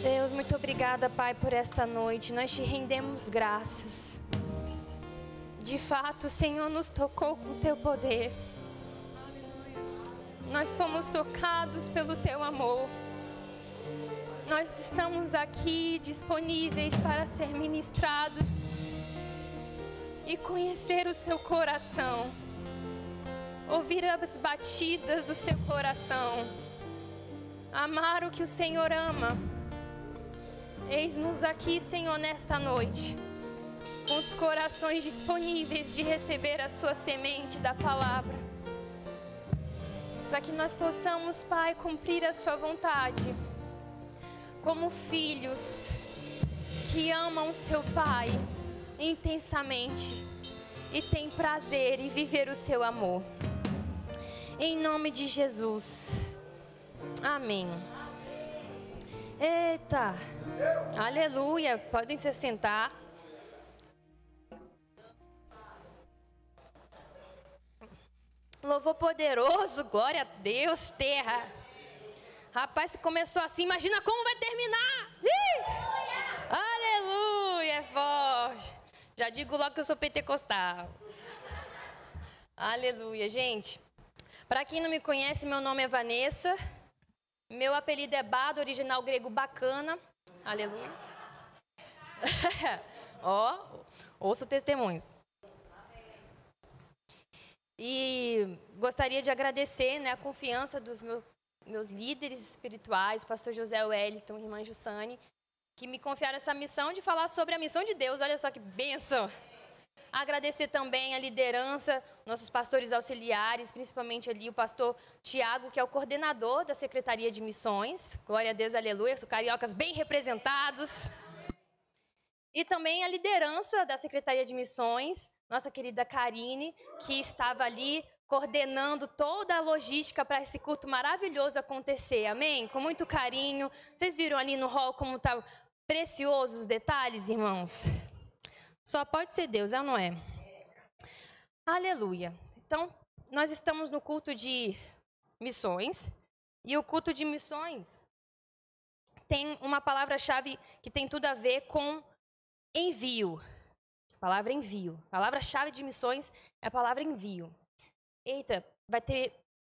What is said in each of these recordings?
Deus, muito obrigada, Pai, por esta noite. Nós te rendemos graças. De fato, o Senhor nos tocou com o teu poder. Nós fomos tocados pelo teu amor. Nós estamos aqui disponíveis para ser ministrados e conhecer o seu coração, ouvir as batidas do seu coração, amar o que o Senhor ama. Eis-nos aqui, Senhor, nesta noite, com os corações disponíveis de receber a sua semente da palavra, para que nós possamos, Pai, cumprir a sua vontade, como filhos que amam seu Pai intensamente e têm prazer em viver o seu amor. Em nome de Jesus. Amém. Eita. Aleluia. Podem se sentar. Louvor poderoso. Glória a Deus, terra. Rapaz, se começou assim, imagina como vai terminar. Aleluia. É forte. Já digo logo que eu sou pentecostal. Aleluia, gente. Para quem não me conhece, meu nome é Vanessa. Meu apelido é Bá, do original grego bacana. Aleluia. Ó, ouço testemunhos. E gostaria de agradecer, né, a confiança dos meus líderes espirituais, pastor José Wellington e irmã Jussane, que me confiaram essa missão de falar sobre a missão de Deus. Olha só que bênção. Agradecer também a liderança, nossos pastores auxiliares, principalmente ali o pastor Tiago, que é o coordenador da Secretaria de Missões. Glória a Deus, aleluia, são cariocas bem representados. E também a liderança da Secretaria de Missões, nossa querida Karine, que estava ali coordenando toda a logística para esse culto maravilhoso acontecer. Amém? Com muito carinho. Vocês viram ali no hall como tá preciosos os detalhes, irmãos? Só pode ser Deus, é ou não é? Aleluia. Então, nós estamos no culto de missões. E o culto de missões tem uma palavra-chave que tem tudo a ver com envio. Palavra envio. Palavra-chave de missões é a palavra envio. Eita, vai ter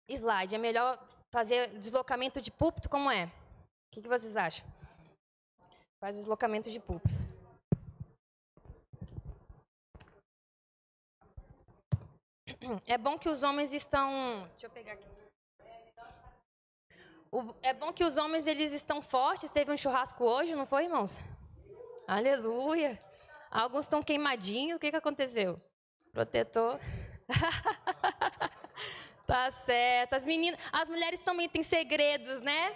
slide. É melhor fazer deslocamento de púlpito, como é? O que vocês acham? Faz deslocamento de púlpito. É bom que os homens estão... Deixa eu pegar aqui. É bom que os homens, eles estão fortes. Teve um churrasco hoje, não foi, irmãos? Aleluia. Alguns estão queimadinhos. O que aconteceu? Protetor. Tá certo. As mulheres também têm segredos, né?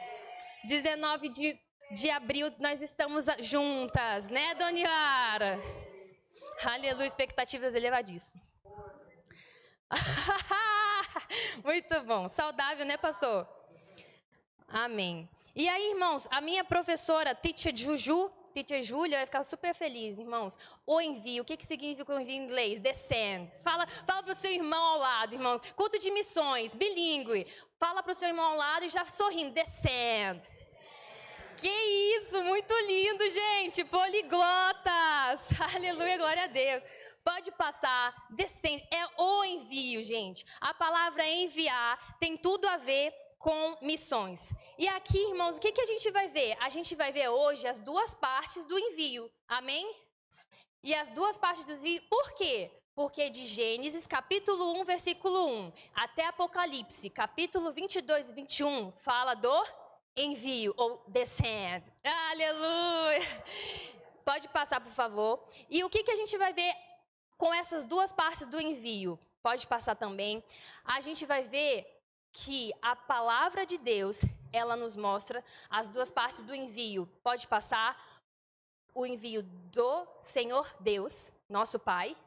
19 de abril nós estamos juntas, né, Dona Yara? Aleluia, expectativas elevadíssimas. Muito bom. Saudável, né, pastor? Amém. E aí, irmãos, a minha professora, Teacher Júlia, vai ficar super feliz, irmãos. O envio, o que significa o envio em inglês? Descend. Fala para o seu irmão ao lado, irmão. Culto de missões, bilíngue. Fala para o seu irmão ao lado e já sorrindo. Descend. Que isso, muito lindo, gente. Poliglotas. Aleluia, glória a Deus. Pode passar, descende. É o envio, gente. A palavra enviar tem tudo a ver com missões. E aqui, irmãos, o que a gente vai ver? A gente vai ver hoje as duas partes do envio. Amém? E as duas partes do envio, por quê? Porque de Gênesis, capítulo 1, versículo 1, até Apocalipse, capítulo 22 e 21, fala do envio, ou descend. Aleluia! Pode passar, por favor. E o que a gente vai ver com essas duas partes do envio? Pode passar também. A gente vai ver que a palavra de Deus, ela nos mostra as duas partes do envio. Pode passar o envio do Senhor Deus, nosso Pai,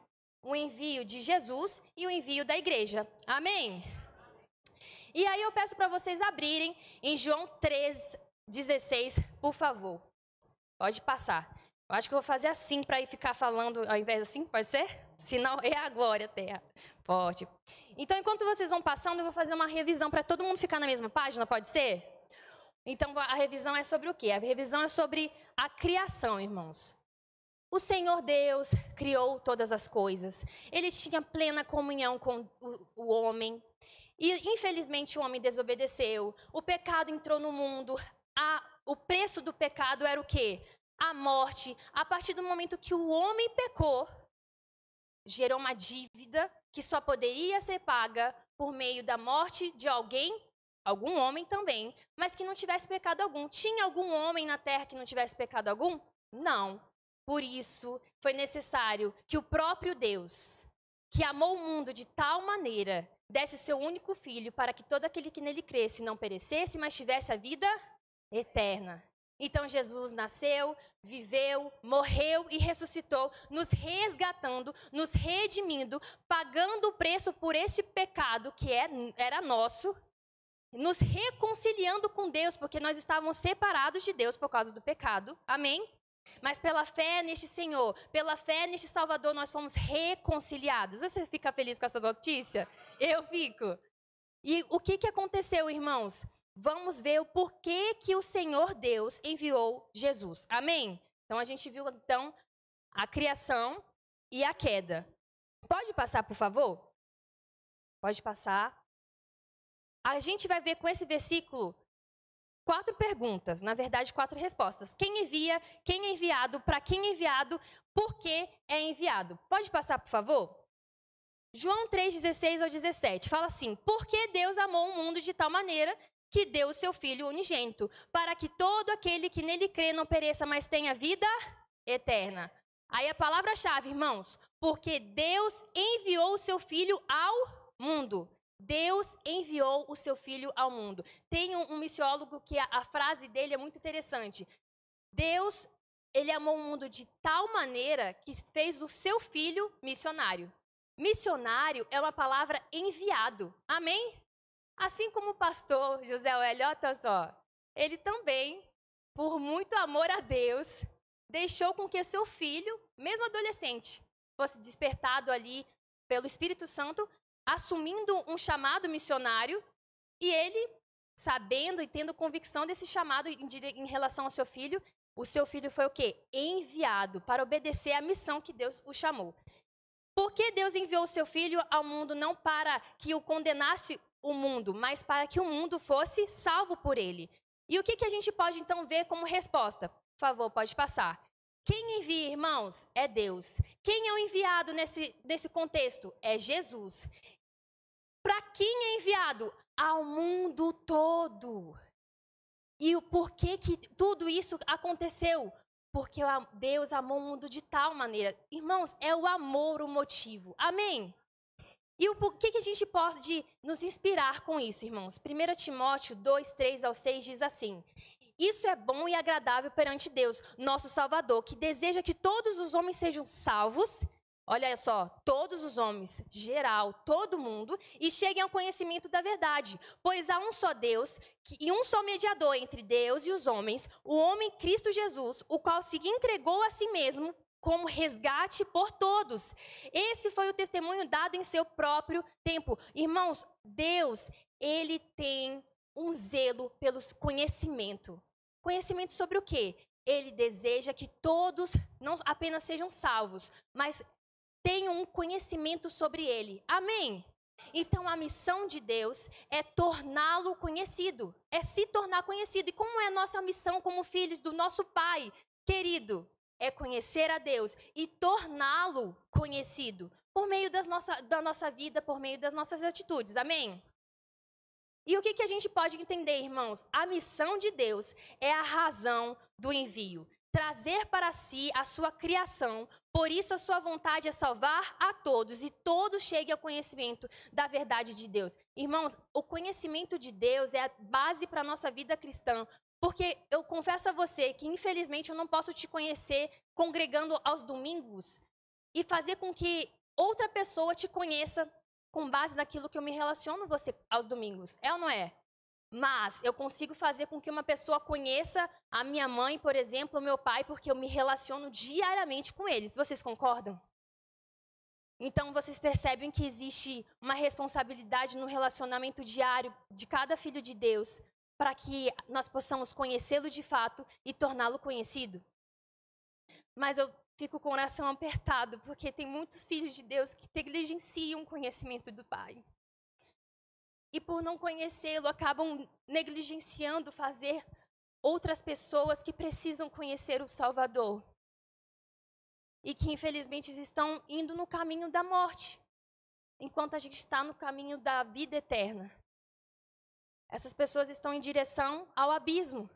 o envio de Jesus e o envio da igreja. Amém? E aí eu peço para vocês abrirem em João 3:16, por favor. Pode passar. Eu acho que eu vou fazer assim para ir ficar falando ao invés assim, pode ser? Senão é a glória, terra. Forte. Então, enquanto vocês vão passando, eu vou fazer uma revisão para todo mundo ficar na mesma página, pode ser? Então, a revisão é sobre o quê? A revisão é sobre a criação, irmãos. O Senhor Deus criou todas as coisas. Ele tinha plena comunhão com o homem. E, infelizmente, o homem desobedeceu. O pecado entrou no mundo. O preço do pecado era o quê? A morte. A partir do momento que o homem pecou, gerou uma dívida que só poderia ser paga por meio da morte de alguém, algum homem também, mas que não tivesse pecado algum. Tinha algum homem na terra que não tivesse pecado algum? Não. Por isso, foi necessário que o próprio Deus, que amou o mundo de tal maneira, desse seu único filho para que todo aquele que nele cresce não perecesse, mas tivesse a vida eterna. Então, Jesus nasceu, viveu, morreu e ressuscitou, nos resgatando, nos redimindo, pagando o preço por esse pecado que era nosso, nos reconciliando com Deus, porque nós estávamos separados de Deus por causa do pecado. Amém? Mas pela fé neste Senhor, pela fé neste Salvador, nós fomos reconciliados. Você fica feliz com essa notícia? Eu fico. E o que aconteceu, irmãos? Vamos ver o porquê que o Senhor Deus enviou Jesus. Amém? Então, a gente viu, então, a criação e a queda. Pode passar, por favor? Pode passar. A gente vai ver com esse versículo 4 perguntas, na verdade 4 respostas. Quem envia, quem é enviado, para quem é enviado, por que é enviado. Pode passar, por favor? João 3:16 ao 17, fala assim: porque Deus amou o mundo de tal maneira que deu o seu Filho unigênito, para que todo aquele que nele crê não pereça, mas tenha vida eterna. Aí a palavra-chave, irmãos, porque Deus enviou o seu Filho ao mundo. Deus enviou o seu Filho ao mundo. Tem um missiólogo que a frase dele é muito interessante. Deus, ele amou o mundo de tal maneira que fez o seu Filho missionário. Missionário é uma palavra enviado. Amém? Assim como o pastor José Hélio, olha só, ele também, por muito amor a Deus, deixou com que seu filho, mesmo adolescente, fosse despertado ali pelo Espírito Santo, assumindo um chamado missionário, e ele, sabendo e tendo convicção desse chamado em relação ao seu filho, o seu filho foi o quê? Enviado para obedecer à missão que Deus o chamou. Por que Deus enviou o seu filho ao mundo não para que o condenasse o mundo, mas para que o mundo fosse salvo por ele? E o que a gente pode então ver como resposta? Por favor, pode passar. Quem envia, irmãos, é Deus. Quem é o enviado nesse contexto? É Jesus. Para quem é enviado? Ao mundo todo. E o porquê que tudo isso aconteceu? Porque Deus amou o mundo de tal maneira. Irmãos, é o amor o motivo. Amém? E o que a gente pode nos inspirar com isso, irmãos? 1 Timóteo 2, 3 ao 6 diz assim: isso é bom e agradável perante Deus, nosso Salvador, que deseja que todos os homens sejam salvos. Olha só, todos os homens, geral, todo mundo, e cheguem ao conhecimento da verdade. Pois há um só Deus e um só mediador entre Deus e os homens, o homem Cristo Jesus, o qual se entregou a si mesmo como resgate por todos. Esse foi o testemunho dado em seu próprio tempo. Irmãos, Deus, ele tem um zelo pelo conhecimento. Conhecimento sobre o quê? Ele deseja que todos não apenas sejam salvos, mas tenham um conhecimento sobre ele. Amém? Então, a missão de Deus é torná-lo conhecido, é se tornar conhecido. E como é a nossa missão como filhos do nosso Pai querido? É conhecer a Deus e torná-lo conhecido por meio da nossa vida, por meio das nossas atitudes. Amém? E o que a gente pode entender, irmãos? A missão de Deus é a razão do envio. Trazer para si a sua criação, por isso a sua vontade é salvar a todos, e todos cheguem ao conhecimento da verdade de Deus. Irmãos, o conhecimento de Deus é a base para a nossa vida cristã, porque eu confesso a você que infelizmente eu não posso te conhecer congregando aos domingos e fazer com que outra pessoa te conheça com base naquilo que eu me relaciono você aos domingos. É ou não é? Mas eu consigo fazer com que uma pessoa conheça a minha mãe, por exemplo, o meu pai, porque eu me relaciono diariamente com eles. Vocês concordam? Então, vocês percebem que existe uma responsabilidade no relacionamento diário de cada filho de Deus, para que nós possamos conhecê-lo de fato e torná-lo conhecido? Mas eu fico com o coração apertado, porque tem muitos filhos de Deus que negligenciam o conhecimento do Pai. E por não conhecê-lo, acabam negligenciando fazer outras pessoas que precisam conhecer o Salvador. E que, infelizmente, estão indo no caminho da morte, enquanto a gente está no caminho da vida eterna. Essas pessoas estão em direção ao abismo.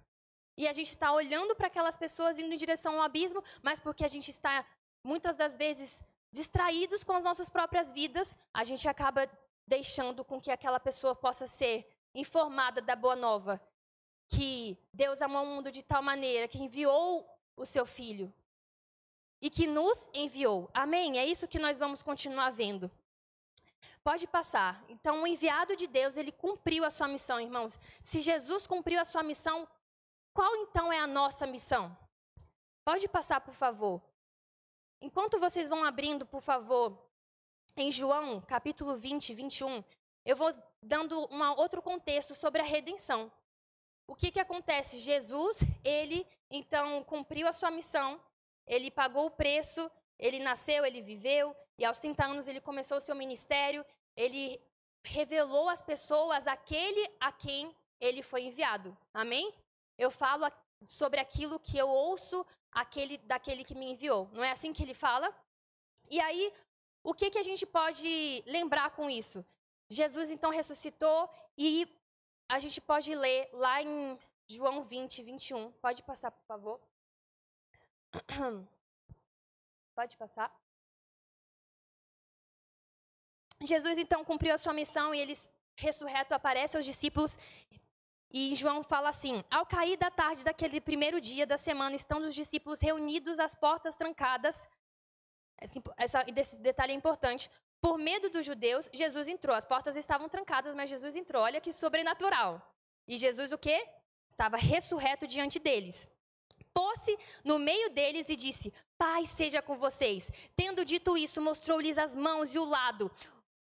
E a gente está olhando para aquelas pessoas indo em direção ao abismo, mas porque a gente está, muitas das vezes, distraídos com as nossas próprias vidas, a gente acaba deixando com que aquela pessoa possa ser informada da boa nova, que Deus amou o mundo de tal maneira que enviou o seu Filho e que nos enviou. Amém? É isso que nós vamos continuar vendo. Pode passar. Então, o enviado de Deus, ele cumpriu a sua missão, irmãos. Se Jesus cumpriu a sua missão, qual então é a nossa missão? Pode passar, por favor. Enquanto vocês vão abrindo, por favor, em João, capítulo 20, 21, eu vou dando outro contexto sobre a redenção. O que acontece? Jesus, ele, então, cumpriu a sua missão, ele pagou o preço, ele nasceu, ele viveu, e aos 30 anos ele começou o seu ministério, ele revelou às pessoas aquele a quem ele foi enviado. Amém? Eu falo sobre aquilo que eu ouço daquele que me enviou. Não é assim que ele fala? E aí, o que a gente pode lembrar com isso? Jesus, então, ressuscitou e a gente pode ler lá em João 20, 21. Pode passar, por favor. Pode passar. Jesus, então, cumpriu a sua missão e ele, ressurreto, aparece aos discípulos. E João fala assim: ao cair da tarde daquele primeiro dia da semana, estando os discípulos reunidos, as portas trancadas. Esse detalhe é importante. Por medo dos judeus, Jesus entrou. As portas estavam trancadas, mas Jesus entrou. Olha que sobrenatural. E Jesus o quê? Estava ressurreto diante deles. Pôs-se no meio deles e disse: paz seja com vocês. Tendo dito isso, mostrou-lhes as mãos e o lado.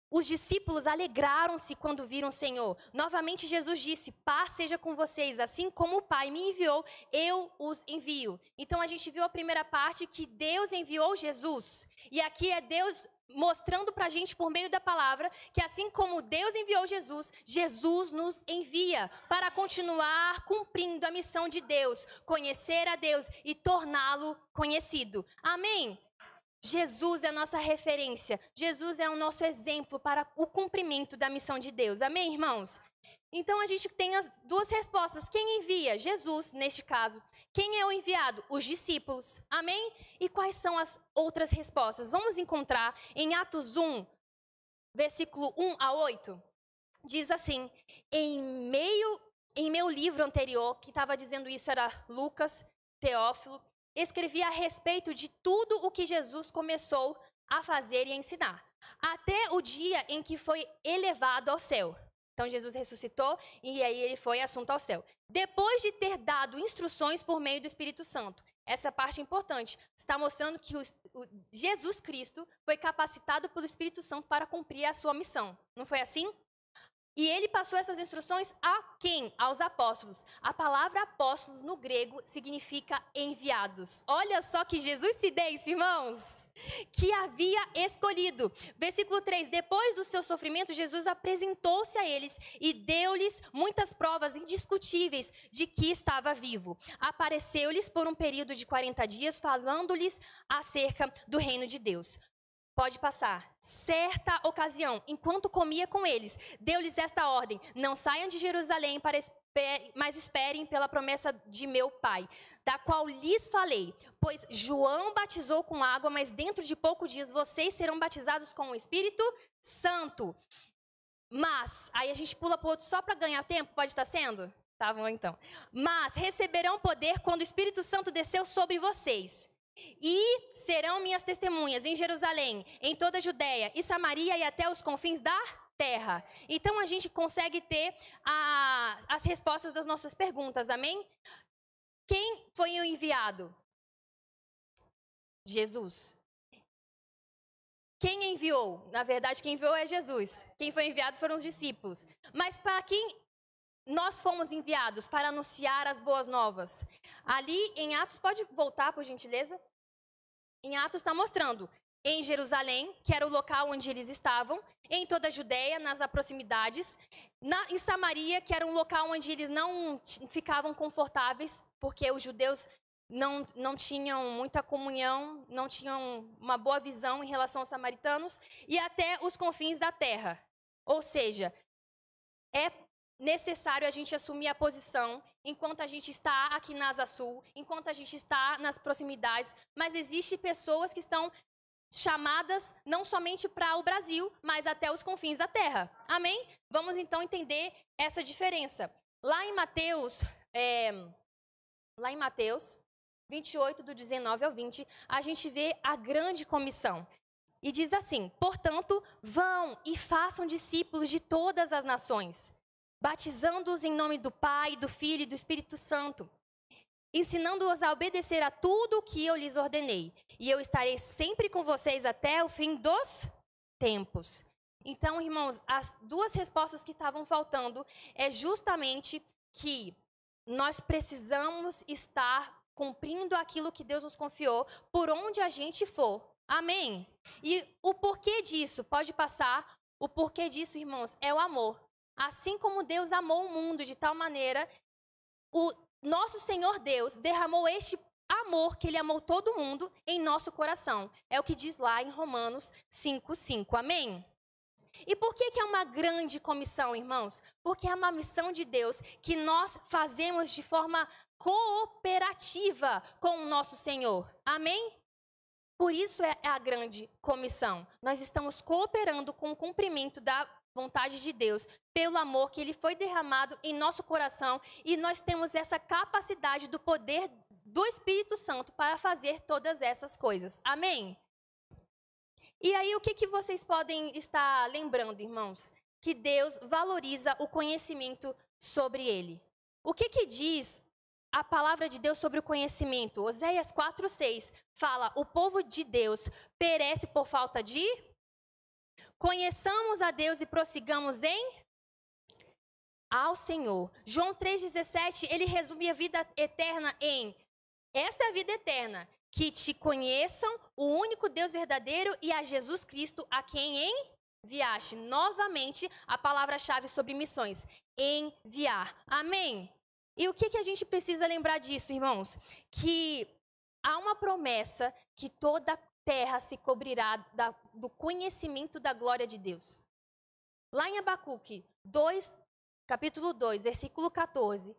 Os discípulos alegraram-se quando viram o Senhor. Novamente Jesus disse: paz seja com vocês, assim como o Pai me enviou, eu os envio. Então a gente viu a primeira parte, que Deus enviou Jesus. E aqui é Deus mostrando pra gente por meio da palavra, que assim como Deus enviou Jesus, Jesus nos envia para continuar cumprindo a missão de Deus, conhecer a Deus e torná-lo conhecido. Amém? Jesus é a nossa referência. Jesus é o nosso exemplo para o cumprimento da missão de Deus. Amém, irmãos? Então, a gente tem as duas respostas. Quem envia? Jesus, neste caso. Quem é o enviado? Os discípulos. Amém? E quais são as outras respostas? Vamos encontrar em Atos 1, versículo 1 a 8. Diz assim: em meu livro anterior, que estava dizendo isso era Lucas, Teófilo, escrevi a respeito de tudo o que Jesus começou a fazer e a ensinar, até o dia em que foi elevado ao céu. Então, Jesus ressuscitou e aí ele foi assunto ao céu. Depois de ter dado instruções por meio do Espírito Santo. Essa parte é importante. Está mostrando que Jesus Cristo foi capacitado pelo Espírito Santo para cumprir a sua missão. Não foi assim? E ele passou essas instruções a quem? Aos apóstolos. A palavra apóstolos no grego significa enviados. Olha só que Jesus se desse, irmãos, que havia escolhido. Versículo 3, depois do seu sofrimento, Jesus apresentou-se a eles e deu-lhes muitas provas indiscutíveis de que estava vivo. Apareceu-lhes por um período de 40 dias, falando-lhes acerca do reino de Deus. Pode passar. Certa ocasião, enquanto comia com eles, deu-lhes esta ordem: não saiam de Jerusalém, mas esperem pela promessa de meu Pai, da qual lhes falei. Pois João batizou com água, mas dentro de poucos dias vocês serão batizados com o Espírito Santo. Mas, aí a gente pula para o outro só para ganhar tempo, pode estar sendo? Tá bom, então. Mas receberão poder quando o Espírito Santo desceu sobre vocês. E serão minhas testemunhas em Jerusalém, em toda a Judéia e Samaria e até os confins da terra. Então a gente consegue ter as respostas das nossas perguntas, amém? Quem foi o enviado? Jesus. Quem enviou? Na verdade, quem enviou é Jesus. Quem foi enviado foram os discípulos. Mas para quem nós fomos enviados? Para anunciar as boas novas. Ali em Atos, pode voltar por gentileza? Em Atos está mostrando em Jerusalém, que era o local onde eles estavam, em toda a Judéia, nas proximidades, em Samaria, que era um local onde eles não ficavam confortáveis, porque os judeus não tinham muita comunhão, não tinham uma boa visão em relação aos samaritanos, e até os confins da terra. Ou seja, é necessário a gente assumir a posição enquanto a gente está aqui na Asa Sul, enquanto a gente está nas proximidades, mas existem pessoas que estão chamadas não somente para o Brasil, mas até os confins da terra. Amém? Vamos então entender essa diferença. Lá em Mateus 28, do 19 ao 20, a gente vê a grande comissão. E diz assim: portanto, vão e façam discípulos de todas as nações, batizando-os em nome do Pai, do Filho e do Espírito Santo, ensinando-os a obedecer a tudo o que eu lhes ordenei. E eu estarei sempre com vocês até o fim dos tempos. Então, irmãos, as duas respostas que estavam faltando é justamente que nós precisamos estar cumprindo aquilo que Deus nos confiou por onde a gente for. Amém? E o porquê disso, pode passar, o porquê disso, irmãos, é o amor. Assim como Deus amou o mundo de tal maneira, o nosso Senhor Deus derramou este amor que Ele amou todo mundo em nosso coração. É o que diz lá em Romanos 5:5. Amém? E por que é uma grande comissão, irmãos? Porque é uma missão de Deus que nós fazemos de forma cooperativa com o nosso Senhor. Amém? Por isso é a grande comissão. Nós estamos cooperando com o cumprimento da vontade de Deus, pelo amor que Ele foi derramado em nosso coração, e nós temos essa capacidade do poder do Espírito Santo para fazer todas essas coisas. Amém? E aí, o que vocês podem estar lembrando, irmãos? Que Deus valoriza o conhecimento sobre Ele. O que diz a palavra de Deus sobre o conhecimento? Oséias 4:6 fala: o povo de Deus perece por falta de... Conheçamos a Deus e prossigamos ao Senhor. João 3,17, ele resume a vida eterna em: esta é a vida eterna, que te conheçam, o único Deus verdadeiro, e a Jesus Cristo, a quem enviaste. Novamente, a palavra-chave sobre missões: enviar. Amém? E o que a gente precisa lembrar disso, irmãos? Que há uma promessa que toda terra se cobrirá do conhecimento da glória de Deus. Lá em Abacuque 2, capítulo 2, versículo 14,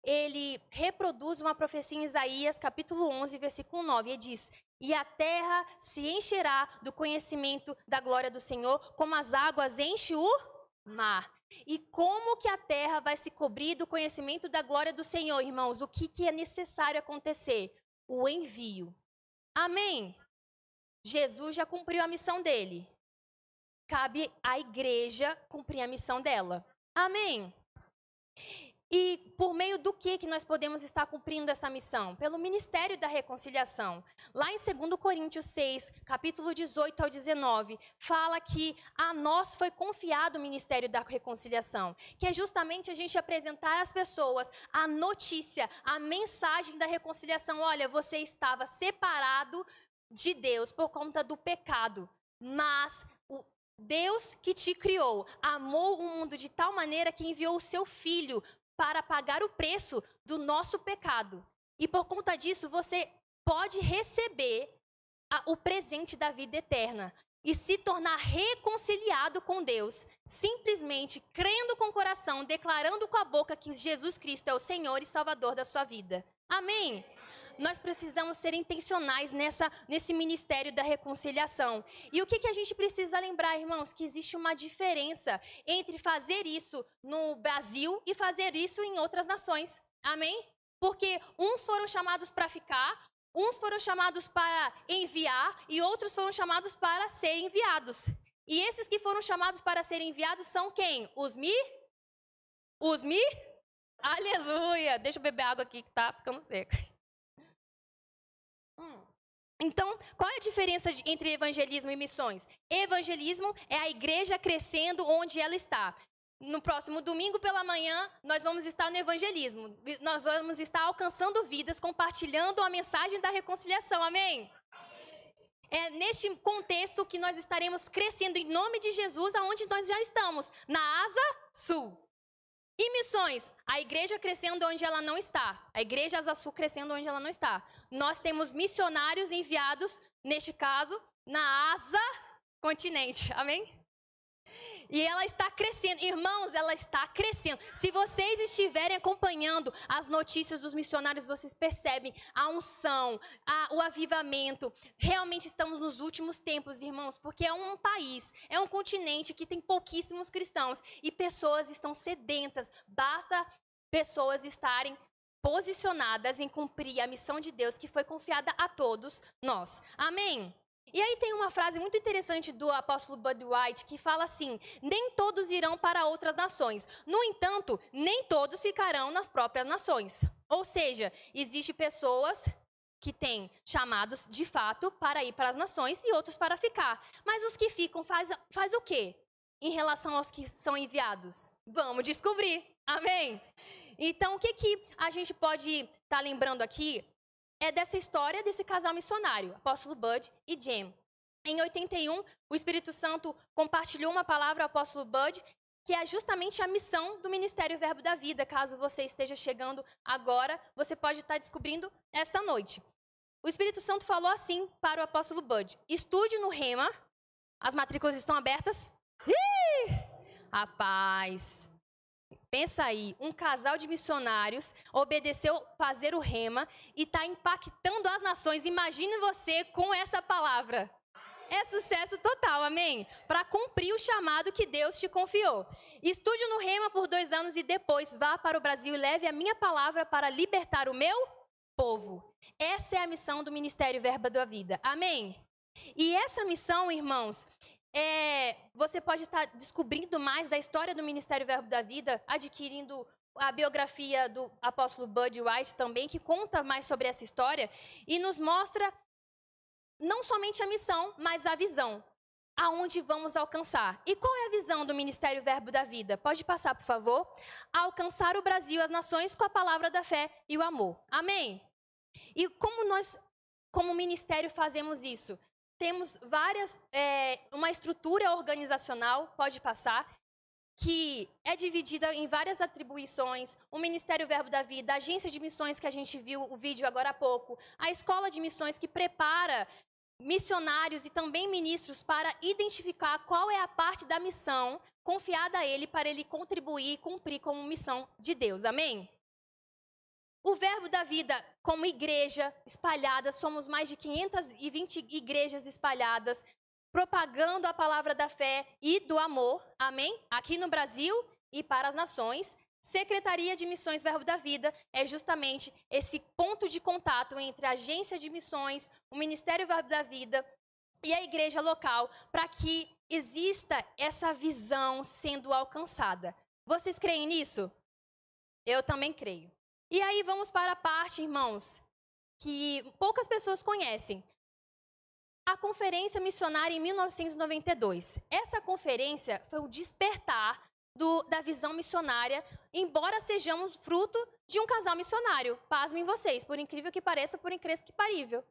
ele reproduz uma profecia em Isaías, capítulo 11, versículo 9, e diz: e a terra se encherá do conhecimento da glória do Senhor, como as águas enchem o mar. E como que a terra vai se cobrir do conhecimento da glória do Senhor, irmãos? O que é necessário acontecer? O envio. Amém? Jesus já cumpriu a missão dele. Cabe à igreja cumprir a missão dela. Amém? E por meio do que nós podemos estar cumprindo essa missão? Pelo ministério da reconciliação. Lá em 2 Coríntios 6, capítulo 18 ao 19, fala que a nós foi confiado o ministério da reconciliação, que é justamente a gente apresentar às pessoas a notícia, a mensagem da reconciliação. Olha, você estava separado de Deus por conta do pecado, mas o Deus que te criou amou o mundo de tal maneira que enviou o seu Filho para pagar o preço do nosso pecado. E por conta disso, você pode receber o presente da vida eterna e se tornar reconciliado com Deus, simplesmente crendo com o coração, declarando com a boca que Jesus Cristo é o Senhor e Salvador da sua vida. Amém? Nós precisamos ser intencionais nesse ministério da reconciliação. E o que a gente precisa lembrar, irmãos? Que existe uma diferença entre fazer isso no Brasil e fazer isso em outras nações. Amém? Porque uns foram chamados para ficar, Uns foram chamados para enviar e outros foram chamados para serem enviados. E esses que foram chamados para serem enviados são quem? Os mi? Aleluia! Deixa eu beber água aqui que tá ficando seca. Então, qual é a diferença entre evangelismo e missões? Evangelismo é a igreja crescendo onde ela está. No próximo domingo pela manhã, nós vamos estar no evangelismo. Nós vamos estar alcançando vidas, compartilhando a mensagem da reconciliação. Amém? É neste contexto que nós estaremos crescendo em nome de Jesus, aonde nós já estamos, na Asa Sul. E missões, a igreja crescendo onde ela não está. A igreja Asa Sul crescendo onde ela não está. Nós temos missionários enviados, neste caso, na Asa Continente. Amém? E ela está crescendo. Irmãos, ela está crescendo. Se vocês estiverem acompanhando as notícias dos missionários, vocês percebem a unção, o avivamento. Realmente estamos nos últimos tempos, irmãos, porque é um país, é um continente que tem pouquíssimos cristãos e pessoas estão sedentas. Basta pessoas estarem posicionadas em cumprir a missão de Deus que foi confiada a todos nós. Amém? E aí tem uma frase muito interessante do apóstolo Bud White que fala assim: nem todos irão para outras nações. No entanto, nem todos ficarão nas próprias nações. Ou seja, existem pessoas que têm chamados de fato para ir para as nações e outros para ficar. Mas os que ficam faz o quê em relação aos que são enviados? Vamos descobrir. Amém? Então, o que a gente pode estar lembrando aqui é dessa história desse casal missionário, apóstolo Bud e Jen. Em 81, o Espírito Santo compartilhou uma palavra ao apóstolo Bud, que é justamente a missão do Ministério Verbo da Vida. Caso você esteja chegando agora, você pode estar descobrindo esta noite. O Espírito Santo falou assim para o apóstolo Bud: estude no Rema. As matrículas estão abertas? Rapaz, pensa aí, um casal de missionários obedeceu fazer o Rema e está impactando as nações. Imagine você com essa palavra. É sucesso total, amém? Para cumprir o chamado que Deus te confiou. Estude no Rema por 2 anos e depois vá para o Brasil e leve a minha palavra para libertar o meu povo. Essa é a missão do Ministério Verbo da Vida, amém? E essa missão, irmãos, você pode estar descobrindo mais da história do Ministério Verbo da Vida, adquirindo a biografia do apóstolo Bud White também, que conta mais sobre essa história e nos mostra não somente a missão, mas a visão, aonde vamos alcançar. E qual é a visão do Ministério Verbo da Vida? Pode passar, por favor? Alcançar o Brasil e as nações com a palavra da fé e o amor. Amém? E como nós, como ministério, fazemos isso? Temos uma estrutura organizacional, pode passar, que é dividida em várias atribuições. O Ministério Verbo da Vida, a agência de missões que a gente viu o vídeo agora há pouco, a escola de missões que prepara missionários e também ministros para identificar qual é a parte da missão confiada a ele para ele contribuir e cumprir como missão de Deus. Amém? O Verbo da Vida, como igreja espalhada, somos mais de 520 igrejas espalhadas, propagando a palavra da fé e do amor, amém? Aqui no Brasil e para as nações. Secretaria de Missões Verbo da Vida é justamente esse ponto de contato entre a agência de missões, o Ministério Verbo da Vida e a igreja local, para que exista essa visão sendo alcançada. Vocês creem nisso? Eu também creio. E aí vamos para a parte, irmãos, que poucas pessoas conhecem. A Conferência Missionária em 1992. Essa conferência foi o despertar da visão missionária, embora sejamos fruto de um casal missionário. Pasmem vocês, por incrível que pareça, por incrível que parível.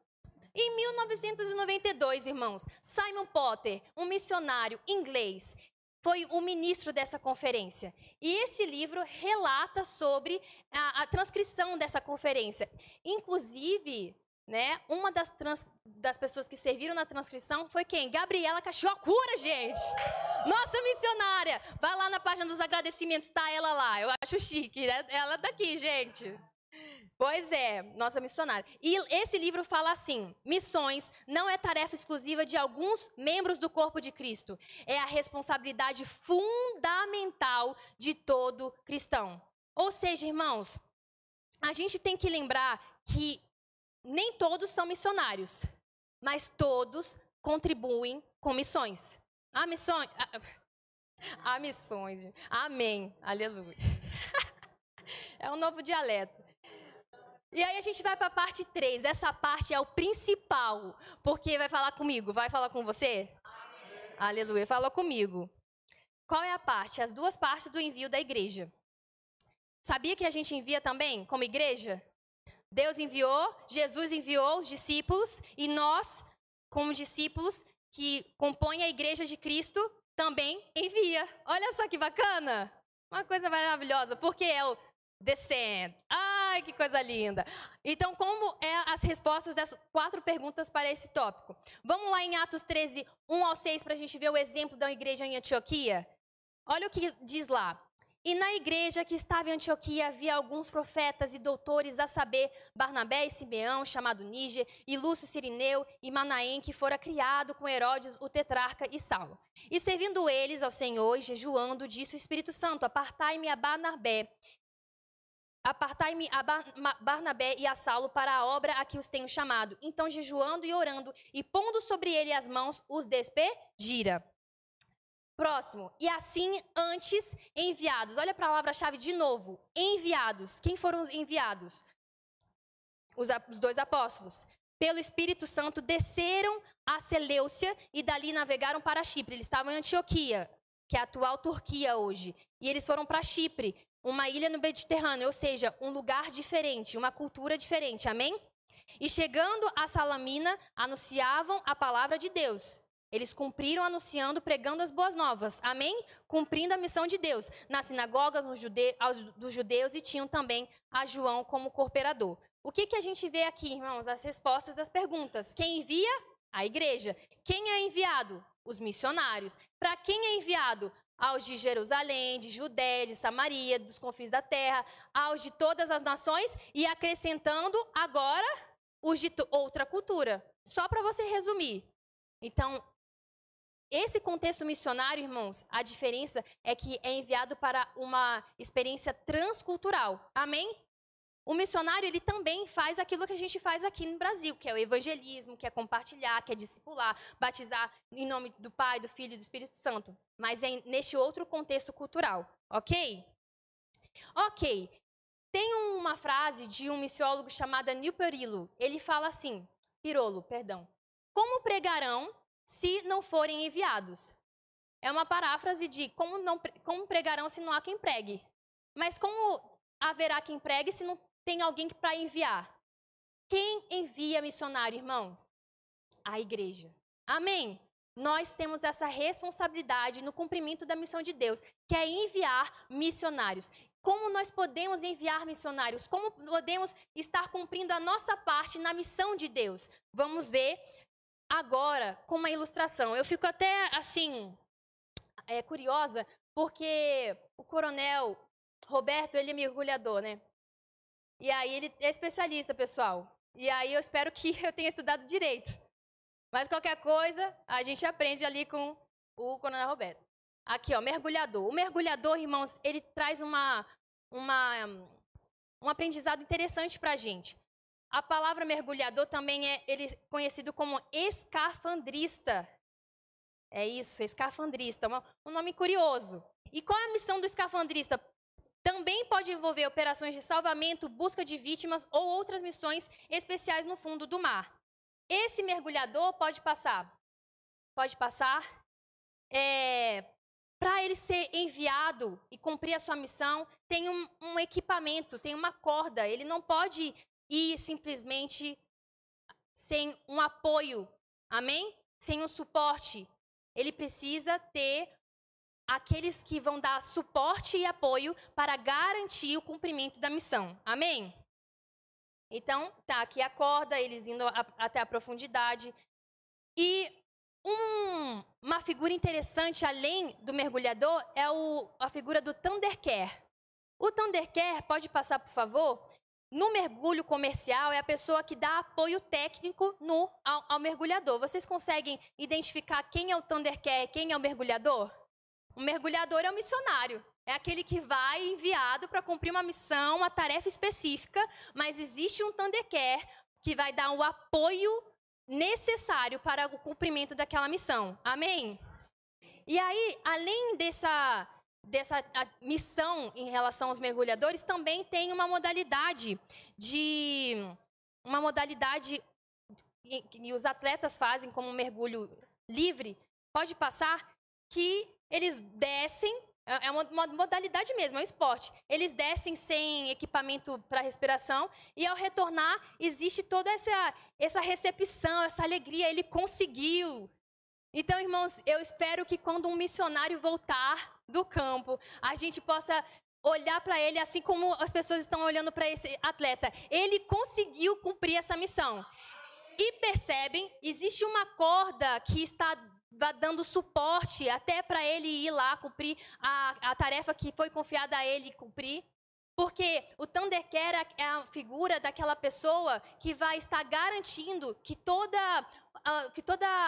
Em 1992, irmãos, Simon Potter, um missionário inglês, foi o ministro dessa conferência. E esse livro relata sobre a transcrição dessa conferência. Inclusive, né, uma das pessoas que serviram na transcrição foi quem? Gabriela Cachocura, gente! Nossa missionária! Vai lá na página dos agradecimentos, tá ela lá. Eu acho chique, né? Ela tá aqui, gente. Pois é, nossa missionária. E esse livro fala assim: missões não é tarefa exclusiva de alguns membros do corpo de Cristo. É a responsabilidade fundamental de todo cristão. Ou seja, irmãos, a gente tem que lembrar que nem todos são missionários, mas todos contribuem com missões. Há missões? Há missões. Amém. Aleluia. É um novo dialeto. E aí a gente vai para a parte 3. Essa parte é o principal, porque vai falar comigo. Vai falar com você? Amém. Aleluia. Fala comigo. Qual é a parte? As duas partes do envio da igreja. Sabia que a gente envia também como igreja? Deus enviou, Jesus enviou os discípulos e nós, como discípulos que compõem a igreja de Cristo, também envia. Olha só que bacana. Uma coisa maravilhosa, porque é o descendo. Ai, que coisa linda. Então, como é as respostas das 4 perguntas para esse tópico? Vamos lá em Atos 13, 1 ao 6, para a gente ver o exemplo da igreja em Antioquia? Olha o que diz lá. E na igreja que estava em Antioquia havia alguns profetas e doutores, a saber, Barnabé e Simeão, chamado Níger, e Lúcio Cirineu e Manaém, que fora criado com Herodes, o tetrarca, e Saulo. E servindo eles ao Senhor e jejuando, disse o Espírito Santo, apartai-me a Barnabé e a Saulo para a obra a que os tenho chamado. Então, jejuando e orando, e pondo sobre ele as mãos, os despedira. Próximo. E assim, antes, enviados. Olha a palavra-chave de novo. Enviados. Quem foram os enviados? Os 2 apóstolos. Pelo Espírito Santo, desceram a Seleucia e dali navegaram para Chipre. Eles estavam em Antioquia, que é a atual Turquia hoje. E eles foram para Chipre, uma ilha no Mediterrâneo, ou seja, um lugar diferente, uma cultura diferente. Amém? E chegando a Salamina, anunciavam a palavra de Deus. Eles cumpriram anunciando, pregando as boas novas. Amém? Cumprindo a missão de Deus. Nas sinagogas dos judeus e tinham também a João como cooperador. O que a gente vê aqui, irmãos? As respostas das perguntas. Quem envia? A igreja. Quem é enviado? Os missionários. Para quem é enviado? Aos de Jerusalém, de Judéia, de Samaria, dos confins da terra, aos de todas as nações e acrescentando agora os de outra cultura. Só para você resumir. Então, esse contexto missionário, irmãos, a diferença é que é enviado para uma experiência transcultural. Amém? O missionário, ele também faz aquilo que a gente faz aqui no Brasil, que é o evangelismo, que é compartilhar, que é discipular, batizar em nome do Pai, do Filho e do Espírito Santo. Mas é neste outro contexto cultural, ok? Ok. Tem uma frase de um missiólogo chamado Neil Pirolo. Ele fala assim, como pregarão se não forem enviados? É uma paráfrase de como pregarão se não há quem pregue. Mas como haverá quem pregue se não tem alguém para enviar? Quem envia missionário, irmão? A igreja. Amém? Nós temos essa responsabilidade no cumprimento da missão de Deus, que é enviar missionários. Como nós podemos enviar missionários? Como podemos estar cumprindo a nossa parte na missão de Deus? Vamos ver agora com uma ilustração. Eu fico até assim curiosa, porque o coronel Roberto, ele é mergulhador, né? E aí ele é especialista, pessoal. E aí eu espero que eu tenha estudado direito. Mas qualquer coisa, a gente aprende ali com o coronel Roberto. Aqui, ó, mergulhador. O mergulhador, irmãos, ele traz um aprendizado interessante pra gente. A palavra mergulhador também ele é conhecido como escafandrista. É isso, escafandrista, um nome curioso. E qual é a missão do escafandrista? Também pode envolver operações de salvamento, busca de vítimas ou outras missões especiais no fundo do mar. Esse mergulhador pode passar para ele ser enviado e cumprir a sua missão, tem um equipamento, tem uma corda. Ele não pode ir simplesmente sem um apoio, amém? Sem um suporte. Ele precisa ter aqueles que vão dar suporte e apoio para garantir o cumprimento da missão. Amém? Então, tá aqui a corda, eles indo até a profundidade. E uma figura interessante, além do mergulhador, é a figura do Thundercare. O Thundercare, pode passar, por favor? No mergulho comercial, é a pessoa que dá apoio técnico ao mergulhador. Vocês conseguem identificar quem é o Thundercare e quem é o mergulhador? O mergulhador é o missionário. É aquele que vai enviado para cumprir uma missão, uma tarefa específica, mas existe um Thundercare, que vai dar o apoio necessário para o cumprimento daquela missão. Amém? E aí, além dessa missão em relação aos mergulhadores, também tem uma modalidade que os atletas fazem como um mergulho livre, pode passar, que eles descem, é uma modalidade mesmo, é um esporte. Eles descem sem equipamento para respiração e ao retornar existe toda essa recepção, essa alegria, ele conseguiu. Então, irmãos, eu espero que quando um missionário voltar do campo, a gente possa olhar para ele assim como as pessoas estão olhando para esse atleta. Ele conseguiu cumprir essa missão. E percebem, existe uma corda que está dando suporte até para ele ir lá cumprir a tarefa que foi confiada a ele cumprir. Porque o Thundercare é a figura daquela pessoa que vai estar garantindo que todo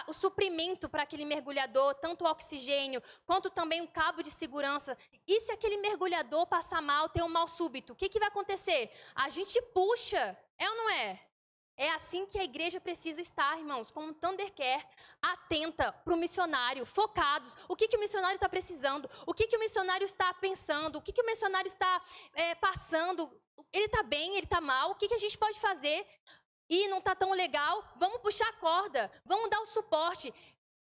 o suprimento para aquele mergulhador, tanto o oxigênio, quanto também um cabo de segurança. E se aquele mergulhador passar mal, ter um mal súbito, o que vai acontecer? A gente puxa, é ou não é? É assim que a igreja precisa estar, irmãos, como um Thundercare, atenta para o missionário, focados. O que o missionário está precisando? O que o missionário está pensando? O que o missionário está passando? Ele está bem? Ele está mal? O que a gente pode fazer? E não está tão legal? Vamos puxar a corda, vamos dar o suporte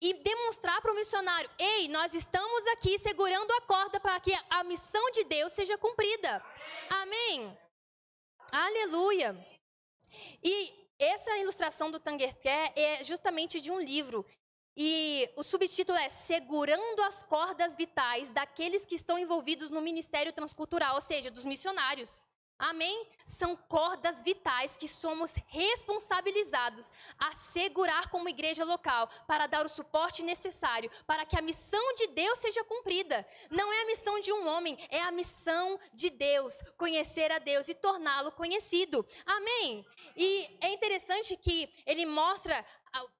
e demonstrar para o missionário: ei, nós estamos aqui segurando a corda para que a missão de Deus seja cumprida. Amém? Aleluia! E essa ilustração do Thundercare é justamente de um livro. E o subtítulo é Segurando as Cordas Vitais daqueles que estão envolvidos no ministério transcultural, ou seja, dos missionários. Amém? São cordas vitais que somos responsabilizados a segurar como igreja local para dar o suporte necessário para que a missão de Deus seja cumprida. Não é a missão de um homem, é a missão de Deus, conhecer a Deus e torná-lo conhecido. Amém? E é interessante que ele mostra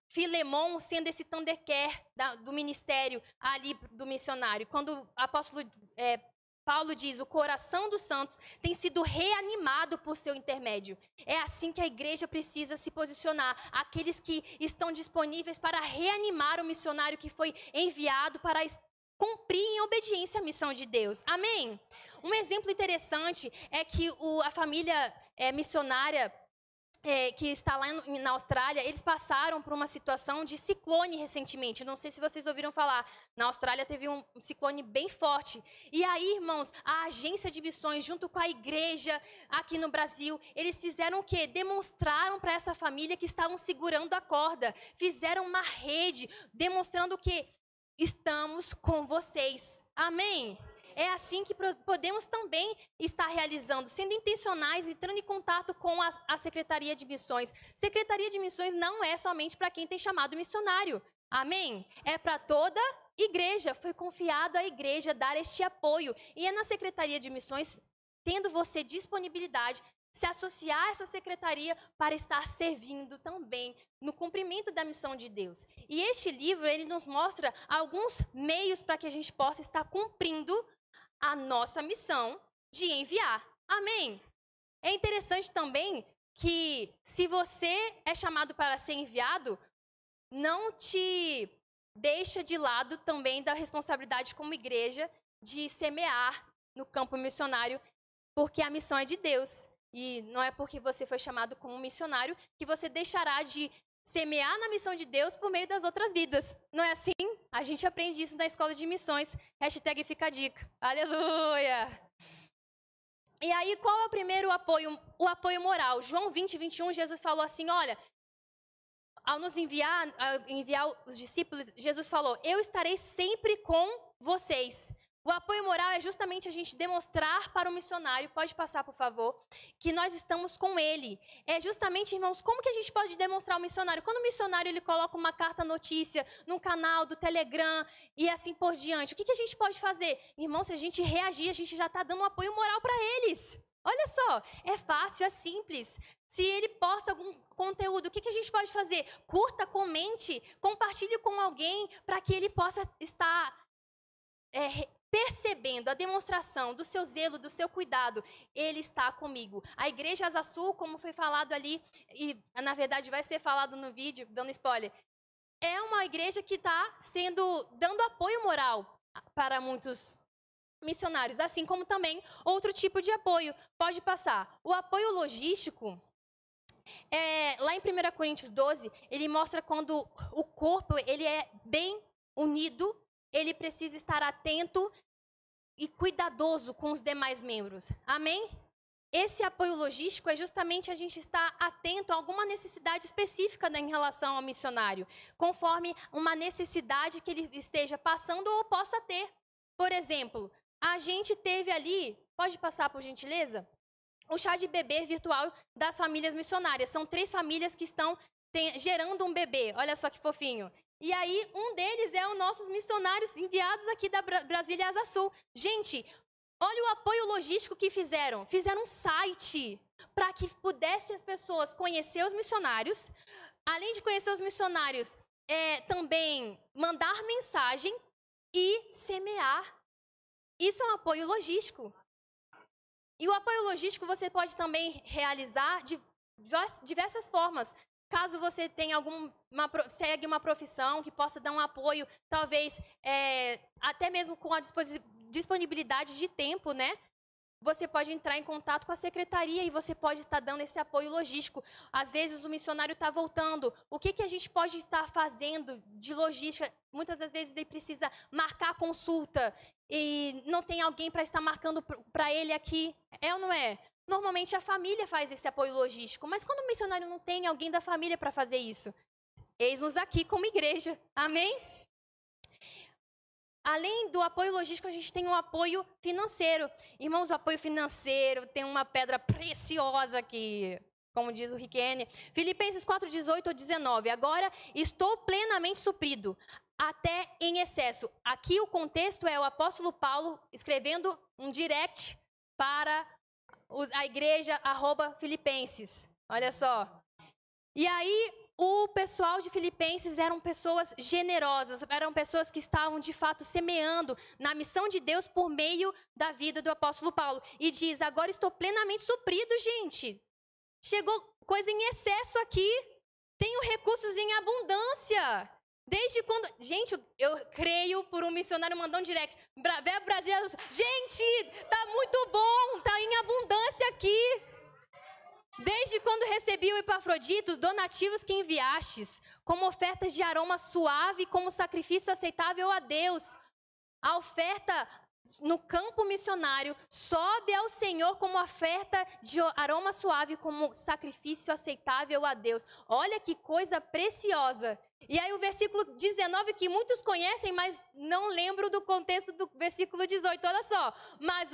Filemon sendo esse Thundercare do ministério ali do missionário. Quando o apóstolo Paulo diz: o coração dos santos tem sido reanimado por seu intermédio. É assim que a igreja precisa se posicionar. Aqueles que estão disponíveis para reanimar o missionário que foi enviado para cumprir em obediência a missão de Deus. Amém? Um exemplo interessante é que a família missionária que está lá na Austrália, eles passaram por uma situação de ciclone recentemente. Não sei se vocês ouviram falar. Na Austrália teve um ciclone bem forte. E aí, irmãos, a agência de missões, junto com a igreja aqui no Brasil, eles fizeram o quê? Demonstraram para essa família que estavam segurando a corda. Fizeram uma rede, demonstrando que estamos com vocês. Amém? É assim que podemos também estar realizando, sendo intencionais, entrando em contato com a Secretaria de Missões. Secretaria de Missões não é somente para quem tem chamado missionário. Amém? É para toda igreja. Foi confiado à igreja dar este apoio. E é na Secretaria de Missões, tendo você disponibilidade, se associar a essa secretaria para estar servindo também no cumprimento da missão de Deus. E este livro, ele nos mostra alguns meios para que a gente possa estar cumprindo a nossa missão de enviar. Amém? É interessante também que, se você é chamado para ser enviado, não te deixa de lado também da responsabilidade como igreja de semear no campo missionário, porque a missão é de Deus. E não é porque você foi chamado como missionário que você deixará de semear na missão de Deus por meio das outras vidas. Não é assim? A gente aprende isso na escola de missões. # fica a dica. Aleluia! E aí, qual é o primeiro apoio? O apoio moral. João 20, 21, Jesus falou assim, olha, ao nos enviar os discípulos, Jesus falou: eu estarei sempre com vocês. O apoio moral é justamente a gente demonstrar para o missionário, pode passar, por favor, que nós estamos com ele. É justamente, irmãos, como que a gente pode demonstrar ao missionário? Quando o missionário ele coloca uma carta notícia no canal do Telegram e assim por diante, o que a gente pode fazer? Irmão, se a gente reagir, a gente já está dando um apoio moral para eles. Olha só, é fácil, é simples. Se ele posta algum conteúdo, o que a gente pode fazer? Curta, comente, compartilhe com alguém para que ele possa estar percebendo a demonstração do seu zelo, do seu cuidado, Ele está comigo. A Igreja Asa Sul, como foi falado ali, e na verdade vai ser falado no vídeo, dando spoiler, é uma igreja que está dando apoio moral para muitos missionários, assim como também outro tipo de apoio. Pode passar. O apoio logístico, lá em 1 Coríntios 12, ele mostra quando o corpo ele é bem unido, ele precisa estar atento e cuidadoso com os demais membros. Amém? Esse apoio logístico é justamente a gente estar atento a alguma necessidade específica em relação ao missionário, conforme uma necessidade que ele esteja passando ou possa ter. Por exemplo, a gente teve ali, pode passar por gentileza? O chá de bebê virtual das famílias missionárias. São 3 famílias que estão gerando um bebê. Olha só que fofinho. E aí, um deles é os nossos missionários enviados aqui da Brasília Asa Sul. Gente, olha o apoio logístico que fizeram. Fizeram um site para que pudessem as pessoas conhecer os missionários. Além de conhecer os missionários, também mandar mensagem e semear. Isso é um apoio logístico. E o apoio logístico você pode também realizar de diversas formas. Caso você tenha segue uma profissão que possa dar um apoio, talvez até mesmo com a disponibilidade de tempo, né? Você pode entrar em contato com a secretaria e você pode estar dando esse apoio logístico. Às vezes o missionário está voltando. O que a gente pode estar fazendo de logística? Muitas das vezes ele precisa marcar consulta e não tem alguém para estar marcando para ele aqui. É ou não é? Normalmente a família faz esse apoio logístico, mas quando o missionário não tem alguém da família para fazer isso, eis-nos aqui como igreja. Amém? Além do apoio logístico, a gente tem um apoio financeiro. Irmãos, o apoio financeiro tem uma pedra preciosa aqui, como diz o Rick N. Filipenses 4, 18 ou 19. Agora estou plenamente suprido, até em excesso. Aqui o contexto é o apóstolo Paulo escrevendo um direct para a igreja @Filipenses. Olha só. E aí, o pessoal de Filipenses eram pessoas generosas, eram pessoas que estavam de fato semeando na missão de Deus por meio da vida do apóstolo Paulo. E diz, agora estou plenamente suprido, gente. Chegou coisa em excesso aqui. Tenho recursos em abundância. Desde quando... Gente, eu creio por um missionário mandou um direct. Verbo Brasil, gente, tá muito bom, tá em abundância aqui. Desde quando recebi o Epafrodito, os donativos que enviastes, como ofertas de aroma suave, como sacrifício aceitável a Deus. A oferta no campo missionário sobe ao Senhor como oferta de aroma suave, como sacrifício aceitável a Deus. Olha que coisa preciosa. E aí o versículo 19, que muitos conhecem, mas não lembro do contexto do versículo 18. Olha só. Mas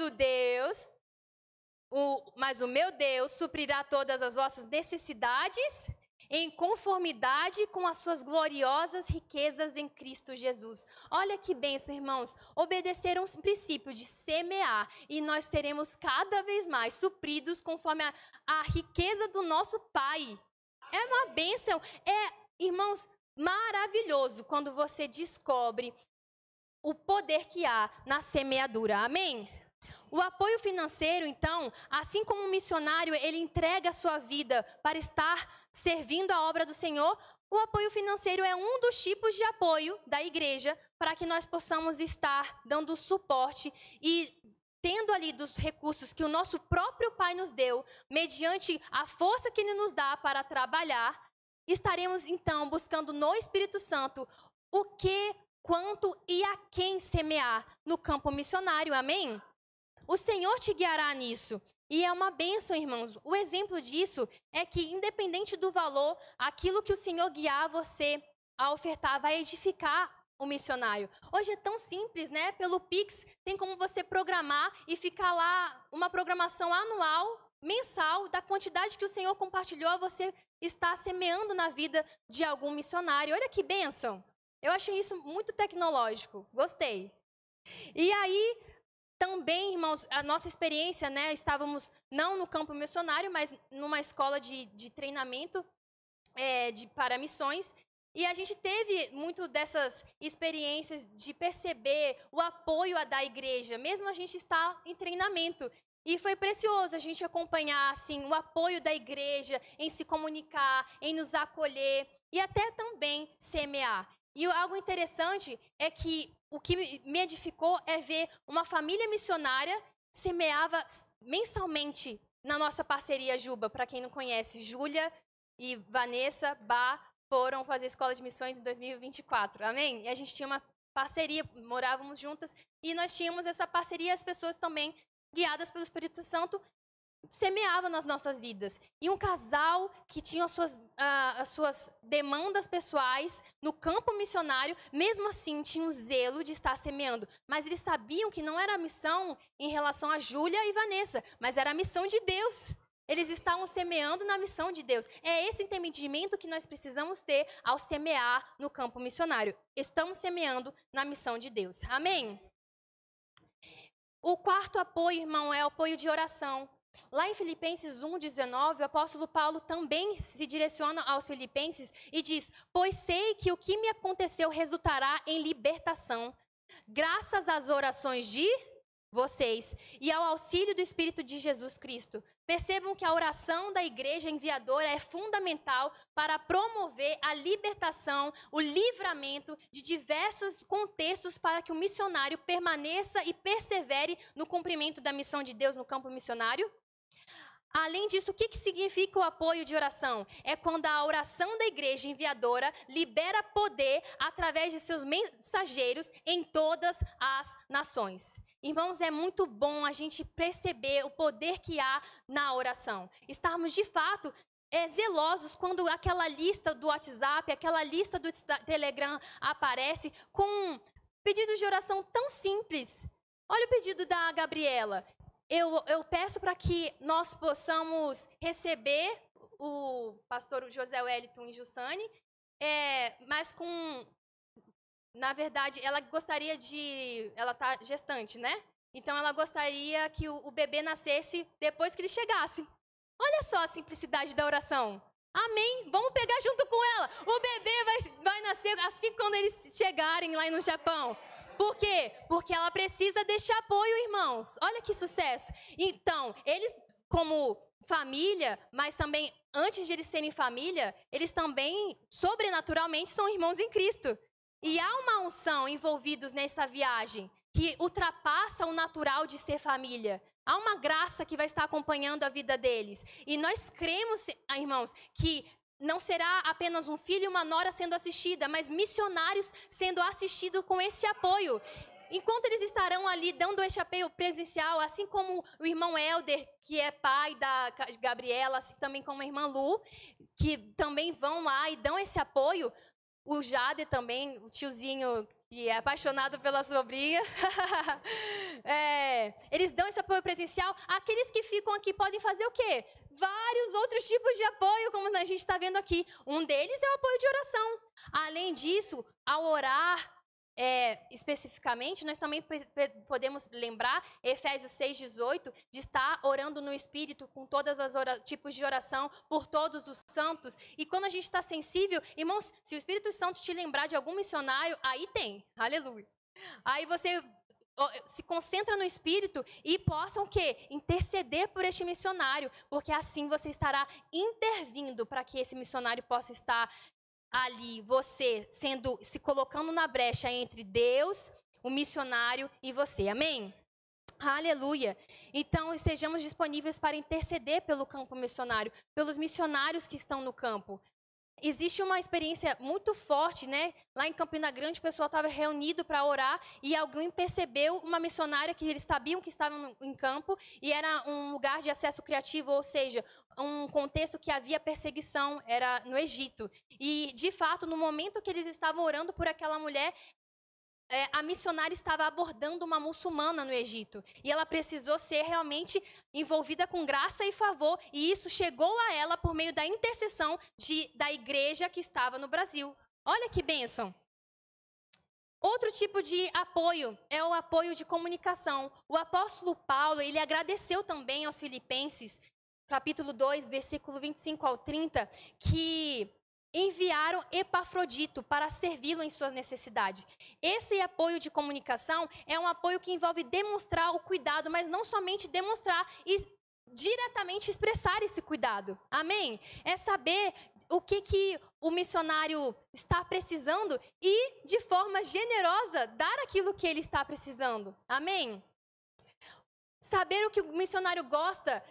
o meu Deus suprirá todas as vossas necessidades em conformidade com as suas gloriosas riquezas em Cristo Jesus. Olha que bênção, irmãos. Obedeceram o princípio de semear e nós seremos cada vez mais supridos conforme a riqueza do nosso Pai. É uma bênção. Irmãos, maravilhoso quando você descobre o poder que há na semeadura. Amém? O apoio financeiro, então, assim como o missionário, ele entrega a sua vida para estar servindo a obra do Senhor, o apoio financeiro é um dos tipos de apoio da igreja para que nós possamos estar dando suporte e tendo ali dos recursos que o nosso próprio Pai nos deu, mediante a força que Ele nos dá para trabalhar, estaremos, então, buscando no Espírito Santo o que, quanto e a quem semear no campo missionário. Amém? O Senhor te guiará nisso. E é uma bênção, irmãos. O exemplo disso é que, independente do valor, aquilo que o Senhor guiar você a ofertar vai edificar o missionário. Hoje é tão simples, né? Pelo Pix, tem como você programar e ficar lá uma programação anual, mensal, da quantidade que o Senhor compartilhou, você está semeando na vida de algum missionário. Olha que bênção. Eu achei isso muito tecnológico. Gostei. E aí... Também, irmãos, a nossa experiência, né, estávamos não no campo missionário, mas numa escola de treinamento para missões. E a gente teve muito dessas experiências de perceber o apoio da igreja, mesmo a gente está em treinamento. E foi precioso a gente acompanhar assim, o apoio da igreja em se comunicar, em nos acolher e até também semear. E algo interessante é que o que me edificou é ver uma família missionária semeava mensalmente na nossa parceria Juba. Para quem não conhece, Júlia e Vanessa Bá foram fazer escola de missões em 2024, amém? E a gente tinha uma parceria, morávamos juntas, e nós tínhamos essa parceria, as pessoas também, guiadas pelo Espírito Santo, semeavam nas nossas vidas. E um casal que tinha as suas demandas pessoais no campo missionário, mesmo assim tinha um zelo de estar semeando. Mas eles sabiam que não era a missão em relação a Júlia e Vanessa, mas era a missão de Deus. Eles estavam semeando na missão de Deus. É esse entendimento que nós precisamos ter ao semear no campo missionário. Estamos semeando na missão de Deus. Amém? O quarto apoio, irmão, é o apoio de oração. Lá em Filipenses 1:19, o apóstolo Paulo também se direciona aos filipenses e diz: pois sei que o que me aconteceu resultará em libertação, graças às orações de vocês e ao auxílio do Espírito de Jesus Cristo. Percebam que a oração da igreja enviadora é fundamental para promover a libertação, o livramento de diversos contextos para que o missionário permaneça e persevere no cumprimento da missão de Deus no campo missionário. Além disso, o que significa o apoio de oração? É quando a oração da igreja enviadora libera poder através de seus mensageiros em todas as nações. Irmãos, é muito bom a gente perceber o poder que há na oração. Estarmos, de fato, zelosos quando aquela lista do WhatsApp, aquela lista do Telegram aparece com pedidos de oração tão simples. Olha o pedido da Gabriela. Eu peço para que nós possamos receber o pastor José Wellington e Jussane, mas na verdade, ela gostaria ela está gestante, né? Então, ela gostaria que o bebê nascesse depois que ele chegasse. Olha só a simplicidade da oração. Amém? Vamos pegar junto com ela. O bebê vai nascer assim quando eles chegarem lá no Japão. Por quê? Porque ela precisa deste apoio, irmãos. Olha que sucesso. Então, eles, como família, mas também antes de eles serem família, eles também, sobrenaturalmente, são irmãos em Cristo. E há uma unção envolvidos nessa viagem que ultrapassa o natural de ser família. Há uma graça que vai estar acompanhando a vida deles. E nós cremos, irmãos, que não será apenas um filho e uma nora sendo assistida, mas missionários sendo assistidos com esse apoio. Enquanto eles estarão ali dando esse apoio presencial, assim como o irmão Helder, que é pai da Gabriela, assim também como a irmã Lu, que também vão lá e dão esse apoio. O Jade também, o tiozinho que é apaixonado pela sobrinha. Eles dão esse apoio presencial. Aqueles que ficam aqui podem fazer o quê? Vários outros tipos de apoio, como a gente está vendo aqui. Um deles é o apoio de oração. Além disso, ao orar especificamente, nós também podemos lembrar, Efésios 6:18, de estar orando no Espírito com todos os tipos de oração por todos os santos. E quando a gente está sensível, irmãos, se o Espírito Santo te lembrar de algum missionário, aí tem, aleluia. Aí você se concentra no Espírito e possam o quê? Interceder por este missionário, porque assim você estará intervindo para que esse missionário possa estar ali, você se colocando na brecha entre Deus, o missionário e você, amém? Aleluia! Então, estejamos disponíveis para interceder pelo campo missionário, pelos missionários que estão no campo. Existe uma experiência muito forte, né? Lá em Campina Grande, o pessoal estava reunido para orar e alguém percebeu uma missionária que eles sabiam que estava em campo e era um lugar de acesso criativo, ou seja, um contexto que havia perseguição, era no Egito. E, de fato, no momento que eles estavam orando por aquela mulher, a missionária estava abordando uma muçulmana no Egito. E ela precisou ser realmente envolvida com graça e favor. E isso chegou a ela por meio da intercessão da igreja que estava no Brasil. Olha que bênção. Outro tipo de apoio é o apoio de comunicação. O apóstolo Paulo, ele agradeceu também aos filipenses, capítulo 2, versículo 25 ao 30, que enviaram Epafrodito para servi-lo em suas necessidades. Esse apoio de comunicação é um apoio que envolve demonstrar o cuidado, mas não somente demonstrar e diretamente expressar esse cuidado. Amém? É saber o que o missionário está precisando e, de forma generosa, dar aquilo que ele está precisando. Amém? Saber o que o missionário gosta,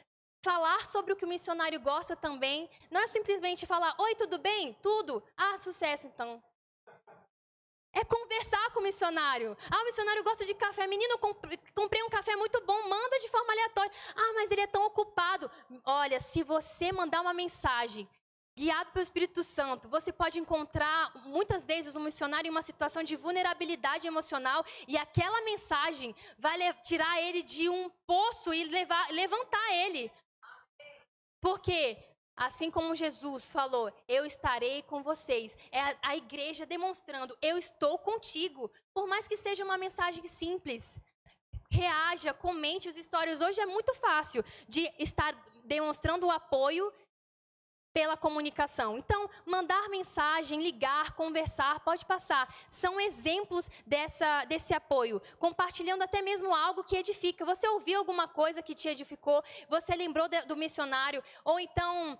falar sobre o que o missionário gosta também. Não é simplesmente falar, oi, tudo bem? Tudo? Ah, sucesso então. É conversar com o missionário. Ah, o missionário gosta de café. Menino, comprei um café muito bom, manda de forma aleatória. Ah, mas ele é tão ocupado. Olha, se você mandar uma mensagem guiado pelo Espírito Santo, você pode encontrar muitas vezes um missionário em uma situação de vulnerabilidade emocional e aquela mensagem vai tirar ele de um poço e levantar ele. Porque, assim como Jesus falou, eu estarei com vocês, é a igreja demonstrando, eu estou contigo, por mais que seja uma mensagem simples. Reaja, comente os stories. Hoje é muito fácil de estar demonstrando o apoio pela comunicação. Então, mandar mensagem, ligar, conversar, pode passar. São exemplos desse apoio. Compartilhando até mesmo algo que edifica. Você ouviu alguma coisa que te edificou? Você lembrou do missionário? Ou então,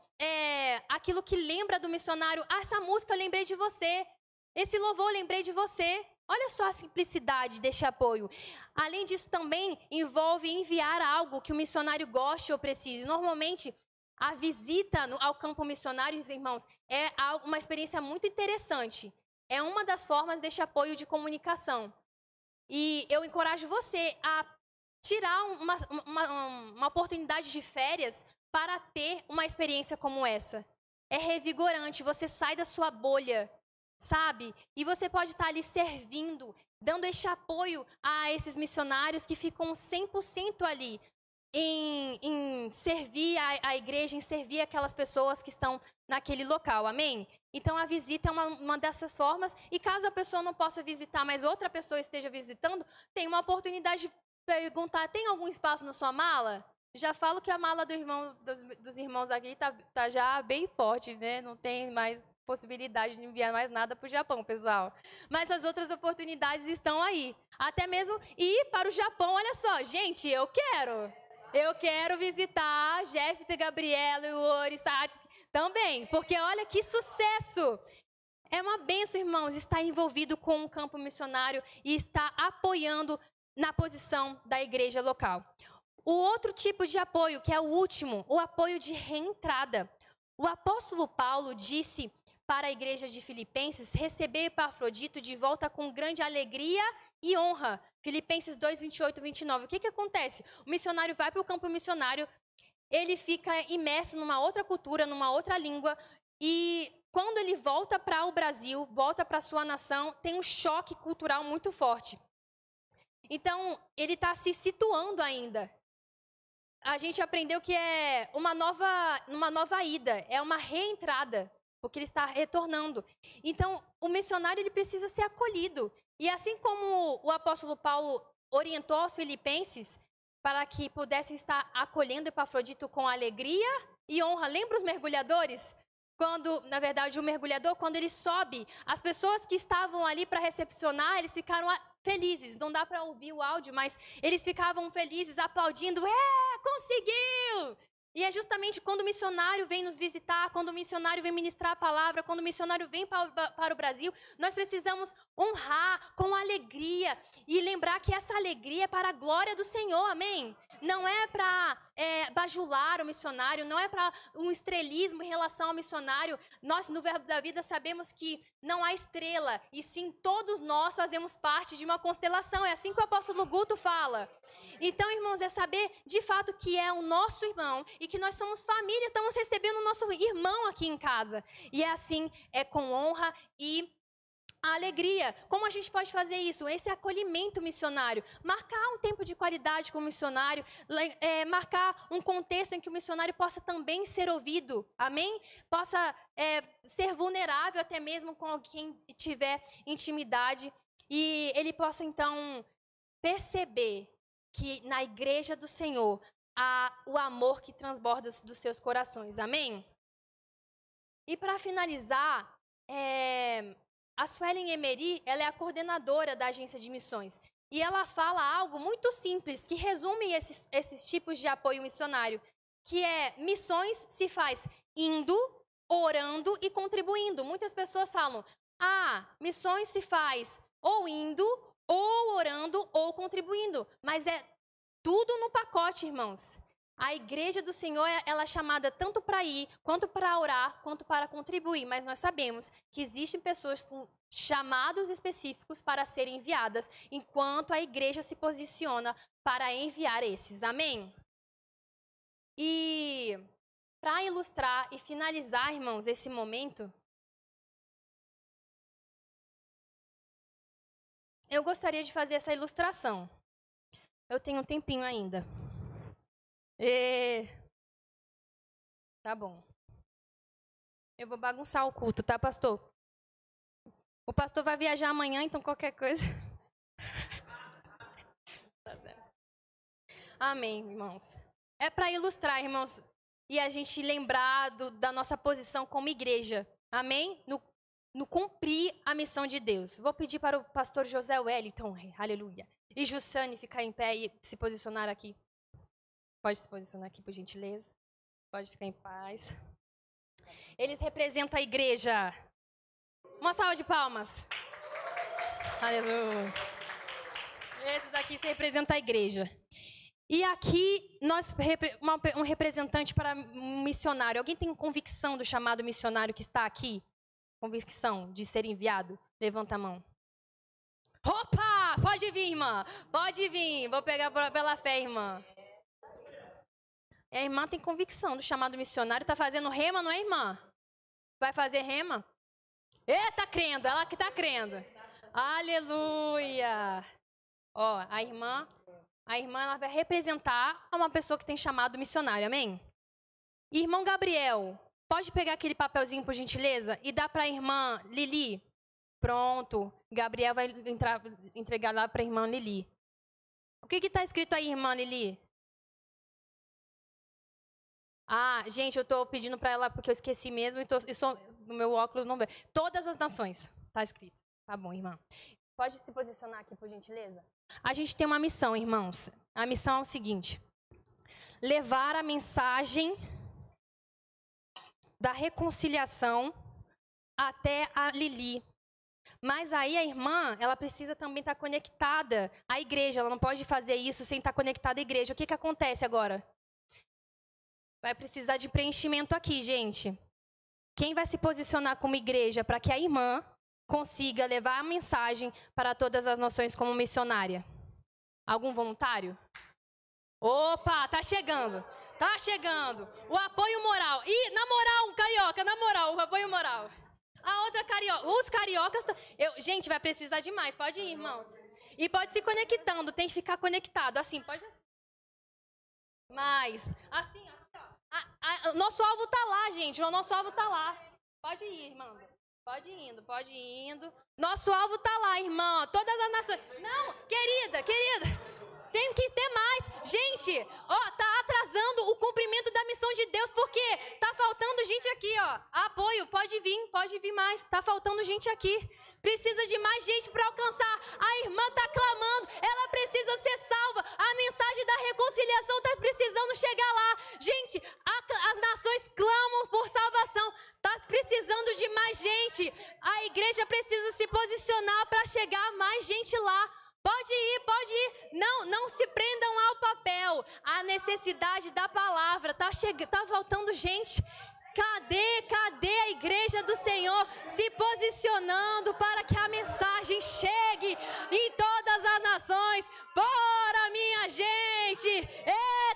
aquilo que lembra do missionário. Ah, essa música eu lembrei de você. Esse louvor eu lembrei de você. Olha só a simplicidade deste apoio. Além disso, também envolve enviar algo que o missionário goste ou precise. Normalmente, a visita ao campo missionário, irmãos, é uma experiência muito interessante. É uma das formas deste apoio de comunicação. E eu encorajo você a tirar uma oportunidade de férias para ter uma experiência como essa. É revigorante, você sai da sua bolha, sabe? E você pode estar ali servindo, dando este apoio a esses missionários que ficam 100% ali. Em servir a igreja, em servir aquelas pessoas que estão naquele local, amém? Então a visita é uma dessas formas, e caso a pessoa não possa visitar, mas outra pessoa esteja visitando, tem uma oportunidade de perguntar, tem algum espaço na sua mala? Já falo que a mala dos irmãos aqui tá já bem forte, né? Não tem mais possibilidade de enviar mais nada para o Japão, pessoal. Mas as outras oportunidades estão aí. Até mesmo ir para o Japão, olha só, gente, eu quero visitar Jeff, Gabriela e o Oristates também, porque olha que sucesso! É uma bênção, irmãos, estar envolvido com um campo missionário e estar apoiando na posição da igreja local. O outro tipo de apoio, que é o último, o apoio de reentrada. O apóstolo Paulo disse para a igreja de Filipenses receber Epafrodito de volta com grande alegria e honra. Filipenses 2, 28 e 29. O que acontece? O missionário vai para o campo missionário, ele fica imerso numa outra cultura, numa outra língua, e quando ele volta para o Brasil, volta para a sua nação, tem um choque cultural muito forte. Então, ele está se situando ainda. A gente aprendeu que é uma nova ida, é uma reentrada, porque ele está retornando. Então, o missionário ele precisa ser acolhido. E assim como o apóstolo Paulo orientou aos filipenses para que pudessem estar acolhendo Epafrodito com alegria e honra. Lembra os mergulhadores? Quando, na verdade, o mergulhador, quando ele sobe, as pessoas que estavam ali para recepcionar, eles ficaram felizes. Não dá para ouvir o áudio, mas eles ficavam felizes, aplaudindo. Conseguiu! E é justamente quando o missionário vem nos visitar, quando o missionário vem ministrar a palavra, quando o missionário vem para o Brasil, nós precisamos honrar com alegria e lembrar que essa alegria é para a glória do Senhor, amém? Não é para bajular o missionário, não é para um estrelismo em relação ao missionário. Nós, no Verbo da Vida, sabemos que não há estrela, e sim todos nós fazemos parte de uma constelação. É assim que o apóstolo Guto fala. Então, irmãos, é saber de fato que é o nosso irmão e que nós somos família, estamos recebendo o nosso irmão aqui em casa. E é assim, é com honra e a alegria. Como a gente pode fazer isso? Esse acolhimento missionário. Marcar um tempo de qualidade com o missionário. Marcar um contexto em que o missionário possa também ser ouvido. Amém? Possa ser vulnerável até mesmo com quem tiver intimidade. E ele possa, então, perceber que na igreja do Senhor há o amor que transborda dos seus corações. Amém? E para finalizar, a Suelen Emery, ela é a coordenadora da agência de missões. E ela fala algo muito simples, que resume esses tipos de apoio missionário, que é missões se faz indo, orando e contribuindo. Muitas pessoas falam, missões se faz ou indo, ou orando, ou contribuindo. Mas é tudo no pacote, irmãos. A igreja do Senhor, ela é chamada tanto para ir, quanto para orar, quanto para contribuir. Mas nós sabemos que existem pessoas com chamados específicos para serem enviadas, enquanto a igreja se posiciona para enviar esses. Amém? E para ilustrar e finalizar, irmãos, esse momento, eu gostaria de fazer essa ilustração. Eu tenho um tempinho ainda. Tá bom. Eu vou bagunçar o culto, tá, pastor? O pastor vai viajar amanhã, então qualquer coisa. Tá certo. Amém, irmãos. É para ilustrar, irmãos, e a gente lembrar da nossa posição como igreja. Amém? No cumprir a missão de Deus. Vou pedir para o pastor José Wellington, aleluia, e Jussane ficar em pé e se posicionar aqui. Pode se posicionar aqui, por gentileza. Pode ficar em paz. Eles representam a igreja. Uma salva de palmas. Aleluia. Esses daqui se representam a igreja. E aqui, um representante para um missionário. Alguém tem convicção do chamado missionário que está aqui? Convicção de ser enviado? Levanta a mão. Opa! Pode vir, irmã. Pode vir. Vou pegar pela fé, irmã. A irmã tem convicção do chamado missionário. Está fazendo rema, não é, irmã? Vai fazer rema? Tá crendo. Ela que está crendo. Aleluia. Ó, a irmã ela vai representar uma pessoa que tem chamado missionário. Amém? Irmão Gabriel, pode pegar aquele papelzinho, por gentileza, e dar para a irmã Lili? Pronto. Gabriel vai entregar lá para a irmã Lili. O que está escrito aí, irmã Lili? Gente, eu estou pedindo para ela porque eu esqueci mesmo e o meu óculos não vê. Todas as nações, está escrito. Tá bom, irmã. Pode se posicionar aqui, por gentileza? A gente tem uma missão, irmãos. A missão é o seguinte: levar a mensagem da reconciliação até a Lili. Mas aí a irmã, ela precisa também estar conectada à igreja. Ela não pode fazer isso sem estar conectada à igreja. O que acontece agora? Vai precisar de preenchimento aqui, gente. Quem vai se posicionar como igreja para que a irmã consiga levar a mensagem para todas as nações como missionária? Algum voluntário? Opa, tá chegando. Tá chegando. O apoio moral. E, na moral, carioca, na moral, o apoio moral. A outra carioca. Os cariocas... Gente, vai precisar de mais. Pode ir, irmãos. E pode se conectando. Tem que ficar conectado. Assim, pode... Mais. Assim, ó. Nosso alvo tá lá, gente. O nosso alvo tá lá. Pode ir, irmão. Pode ir indo. Nosso alvo tá lá, irmão. Todas as nações. Não, querida. Tem que ter mais. Gente, tá atrasando o cumprimento da missão de Deus, porque tá faltando gente aqui, Apoio, pode vir mais. Tá faltando gente aqui. Precisa de mais gente para alcançar. A irmã tá clamando, ela precisa ser salva. A mensagem da reconciliação tá precisando chegar lá. Gente, as nações clamam por salvação. Tá precisando de mais gente. A igreja precisa se posicionar para chegar mais gente lá. Pode ir. Não se prendam ao papel. A necessidade da palavra. Tá faltando gente. Cadê a igreja do Senhor se posicionando para que a mensagem chegue em todas as nações? Bora, minha gente!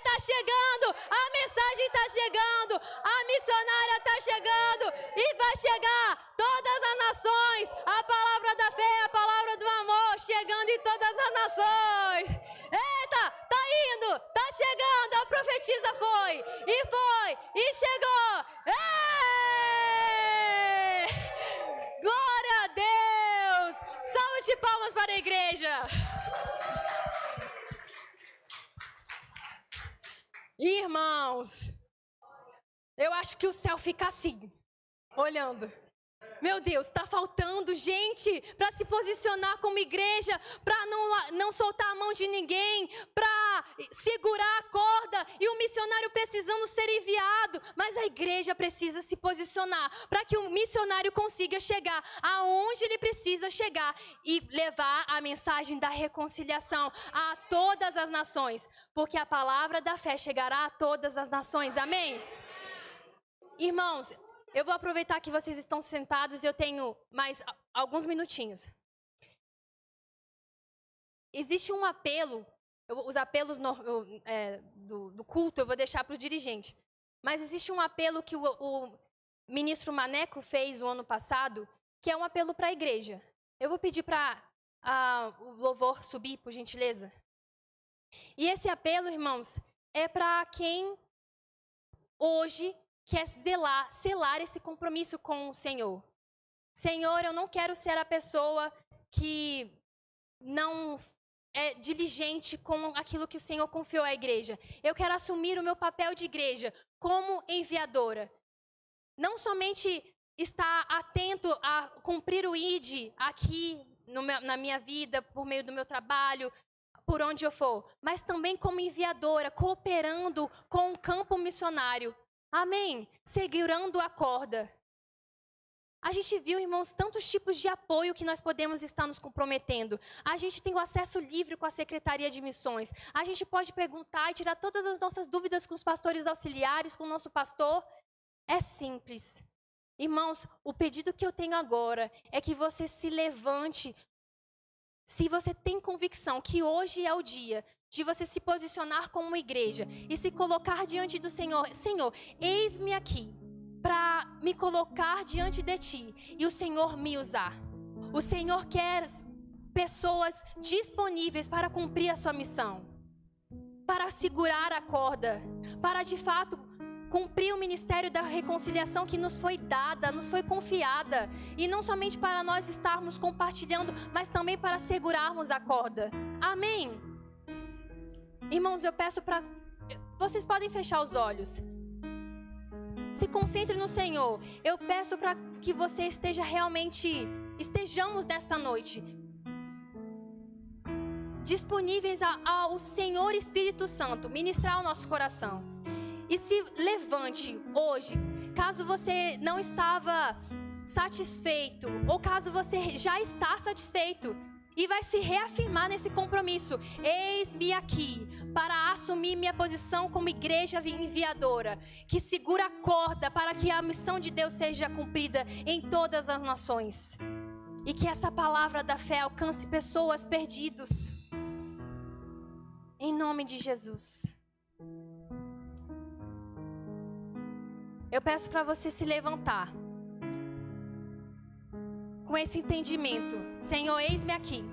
Tá chegando! A mensagem tá chegando! A missionária tá chegando! E vai chegar todas as nações! A palavra da fé, a palavra do amor chegando em todas as nações! Eita! Tá indo! Tá chegando! A profetisa foi! E chegou! Glória a Deus! Salve de palmas para a igreja! Irmãos, eu acho que o céu fica assim, olhando. Meu Deus, está faltando gente para se posicionar como igreja, para não soltar a mão de ninguém, para segurar a corda, e o missionário precisando ser enviado. Mas a igreja precisa se posicionar para que o missionário consiga chegar aonde ele precisa chegar e levar a mensagem da reconciliação a todas as nações, porque a palavra da fé chegará a todas as nações. Amém? Irmãos, eu vou aproveitar que vocês estão sentados e eu tenho mais alguns minutinhos. Existe um apelo, os apelos do culto eu vou deixar para o dirigente, mas existe um apelo que o ministro Maneco fez o ano passado, que é um apelo para a igreja. Eu vou pedir para o louvor subir, por gentileza. E esse apelo, irmãos, é para quem hoje quer selar esse compromisso com o Senhor. Senhor, eu não quero ser a pessoa que não é diligente com aquilo que o Senhor confiou à igreja. Eu quero assumir o meu papel de igreja como enviadora. Não somente estar atento a cumprir o ID aqui na minha vida, por meio do meu trabalho, por onde eu for, mas também como enviadora, cooperando com o campo missionário. Amém? Segurando a corda. A gente viu, irmãos, tantos tipos de apoio que nós podemos estar nos comprometendo. A gente tem o acesso livre com a Secretaria de Missões. A gente pode perguntar e tirar todas as nossas dúvidas com os pastores auxiliares, com o nosso pastor. É simples. Irmãos, o pedido que eu tenho agora é que você se levante. Se você tem convicção que hoje é o dia de você se posicionar como igreja e se colocar diante do Senhor. Senhor, eis-me aqui para me colocar diante de Ti e o Senhor me usar. O Senhor quer pessoas disponíveis para cumprir a sua missão, para segurar a corda, para de fato cumprir o ministério da reconciliação que nos foi dada, nos foi confiada. E não somente para nós estarmos compartilhando, mas também para segurarmos a corda. Amém? Irmãos, eu peço para... Vocês podem fechar os olhos. Se concentre no Senhor. Eu peço para que você estejamos nesta noite disponíveis ao Senhor Espírito Santo ministrar o nosso coração. E se levante hoje, caso você não estava satisfeito, ou caso você já está satisfeito, e vai se reafirmar nesse compromisso. Eis-me aqui para assumir minha posição como igreja enviadora, que segura a corda para que a missão de Deus seja cumprida em todas as nações. E que essa palavra da fé alcance pessoas perdidas. Em nome de Jesus. Eu peço para você se levantar com esse entendimento. Senhor, eis-me aqui.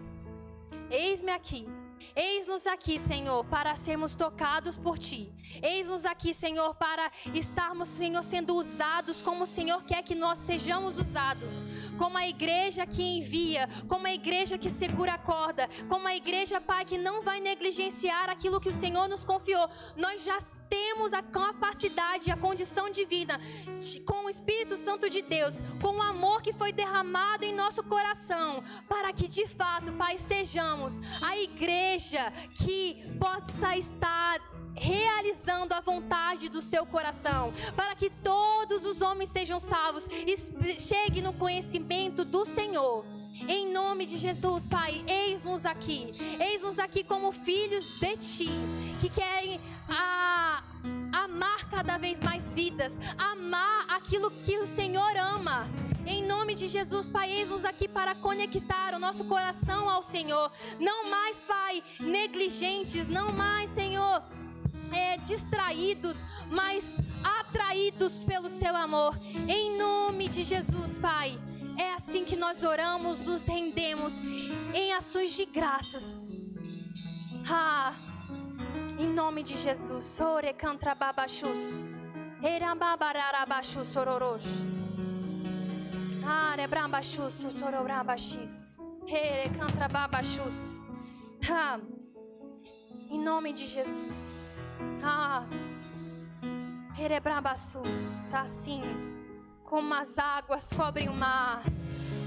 Eis-me aqui. Eis-nos aqui, Senhor, para sermos tocados por Ti. Eis-nos aqui, Senhor, para estarmos, Senhor, sendo usados como o Senhor quer que nós sejamos usados. Como a igreja que envia, como a igreja que segura a corda, como a igreja, Pai, que não vai negligenciar aquilo que o Senhor nos confiou. Nós já temos a capacidade, a condição de vida, com o Espírito Santo de Deus, com o amor que foi derramado em nosso coração, para que de fato, Pai, sejamos a igreja que possa estar realizando a vontade do seu coração, para que todos os homens sejam salvos e cheguem no conhecimento do Senhor. Em nome de Jesus, Pai, eis-nos aqui como filhos de Ti, que querem amar cada vez mais vidas, amar aquilo que o Senhor ama. Em nome de Jesus, Pai, eis-nos aqui para conectar o nosso coração ao Senhor. Não mais, Pai, negligentes, não mais, Senhor, distraídos, mas atraídos pelo Seu amor. Em nome de Jesus, Pai, é assim que nós oramos, nos rendemos em ações de graças. Em nome de Jesus. Ore cantra babachus. Erababarabachus sororosh. Arebrabachus sorobrabachis. Ere cantra babachus. Em nome de Jesus. Erebrabassus. Assim. como as águas cobrem o mar,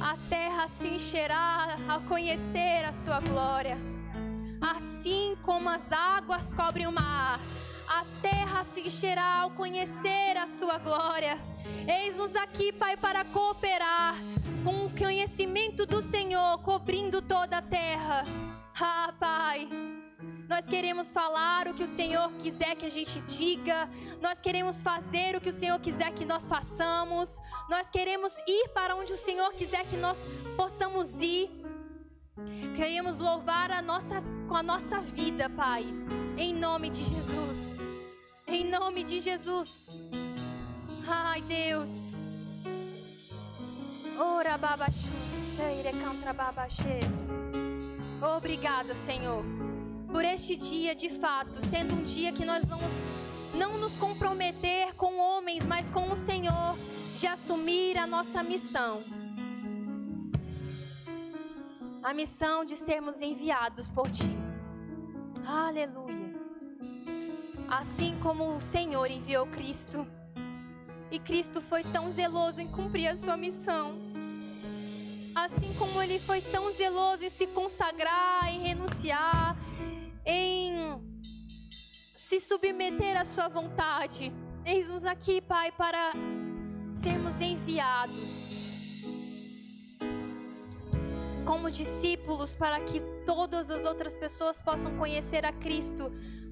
a terra se encherá ao conhecer a sua glória. Assim como as águas cobrem o mar, a terra se encherá ao conhecer a sua glória. Eis-nos aqui, Pai, para cooperar com o conhecimento do Senhor, cobrindo toda a terra. Ah, Pai, nós queremos falar o que o Senhor quiser que a gente diga. Nós queremos fazer o que o Senhor quiser que nós façamos. Nós queremos ir para onde o Senhor quiser que nós possamos ir. Queremos louvar com a nossa vida, Pai. Em nome de Jesus. Em nome de Jesus. Ai, Deus. Ora babachus, seire contra babaches. Obrigada, Senhor, por este dia, de fato, sendo um dia que nós vamos não nos comprometer com homens, mas com o Senhor, de assumir a nossa missão. A missão de sermos enviados por Ti. Aleluia. Assim como o Senhor enviou Cristo, e Cristo foi tão zeloso em cumprir a sua missão, assim como Ele foi tão zeloso em se consagrar, em renunciar, em se submeter à sua vontade, eis-nos aqui, Pai, para sermos enviados como discípulos, para que todas as outras pessoas possam conhecer a Cristo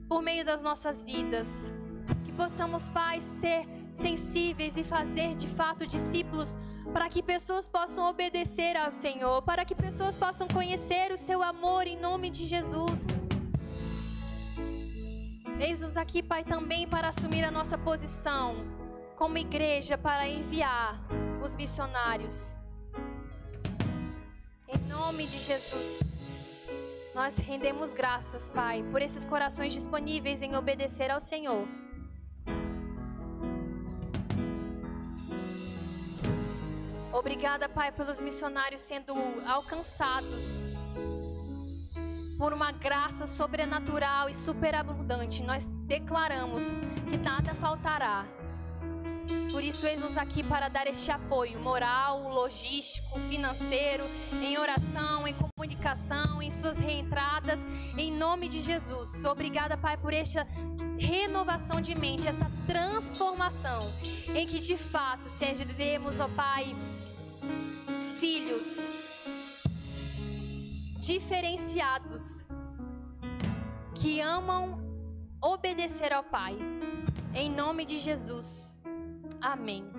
por meio das nossas vidas. Que possamos, Pai, ser sensíveis e fazer de fato discípulos, para que pessoas possam obedecer ao Senhor, para que pessoas possam conhecer o seu amor, em nome de Jesus. Eis-nos aqui, Pai, também para assumir a nossa posição como igreja, para enviar os missionários. Em nome de Jesus, nós rendemos graças, Pai, por esses corações disponíveis em obedecer ao Senhor. Obrigada, Pai, pelos missionários sendo alcançados por uma graça sobrenatural e superabundante. Nós declaramos que nada faltará. Por isso, eis-nos aqui para dar este apoio moral, logístico, financeiro, em oração, em comunicação, em suas reentradas, em nome de Jesus. Obrigada, Pai, por esta renovação de mente, essa transformação, em que de fato seremos, ó Pai, filhos diferenciados, que amam obedecer ao Pai. Em nome de Jesus. Amém.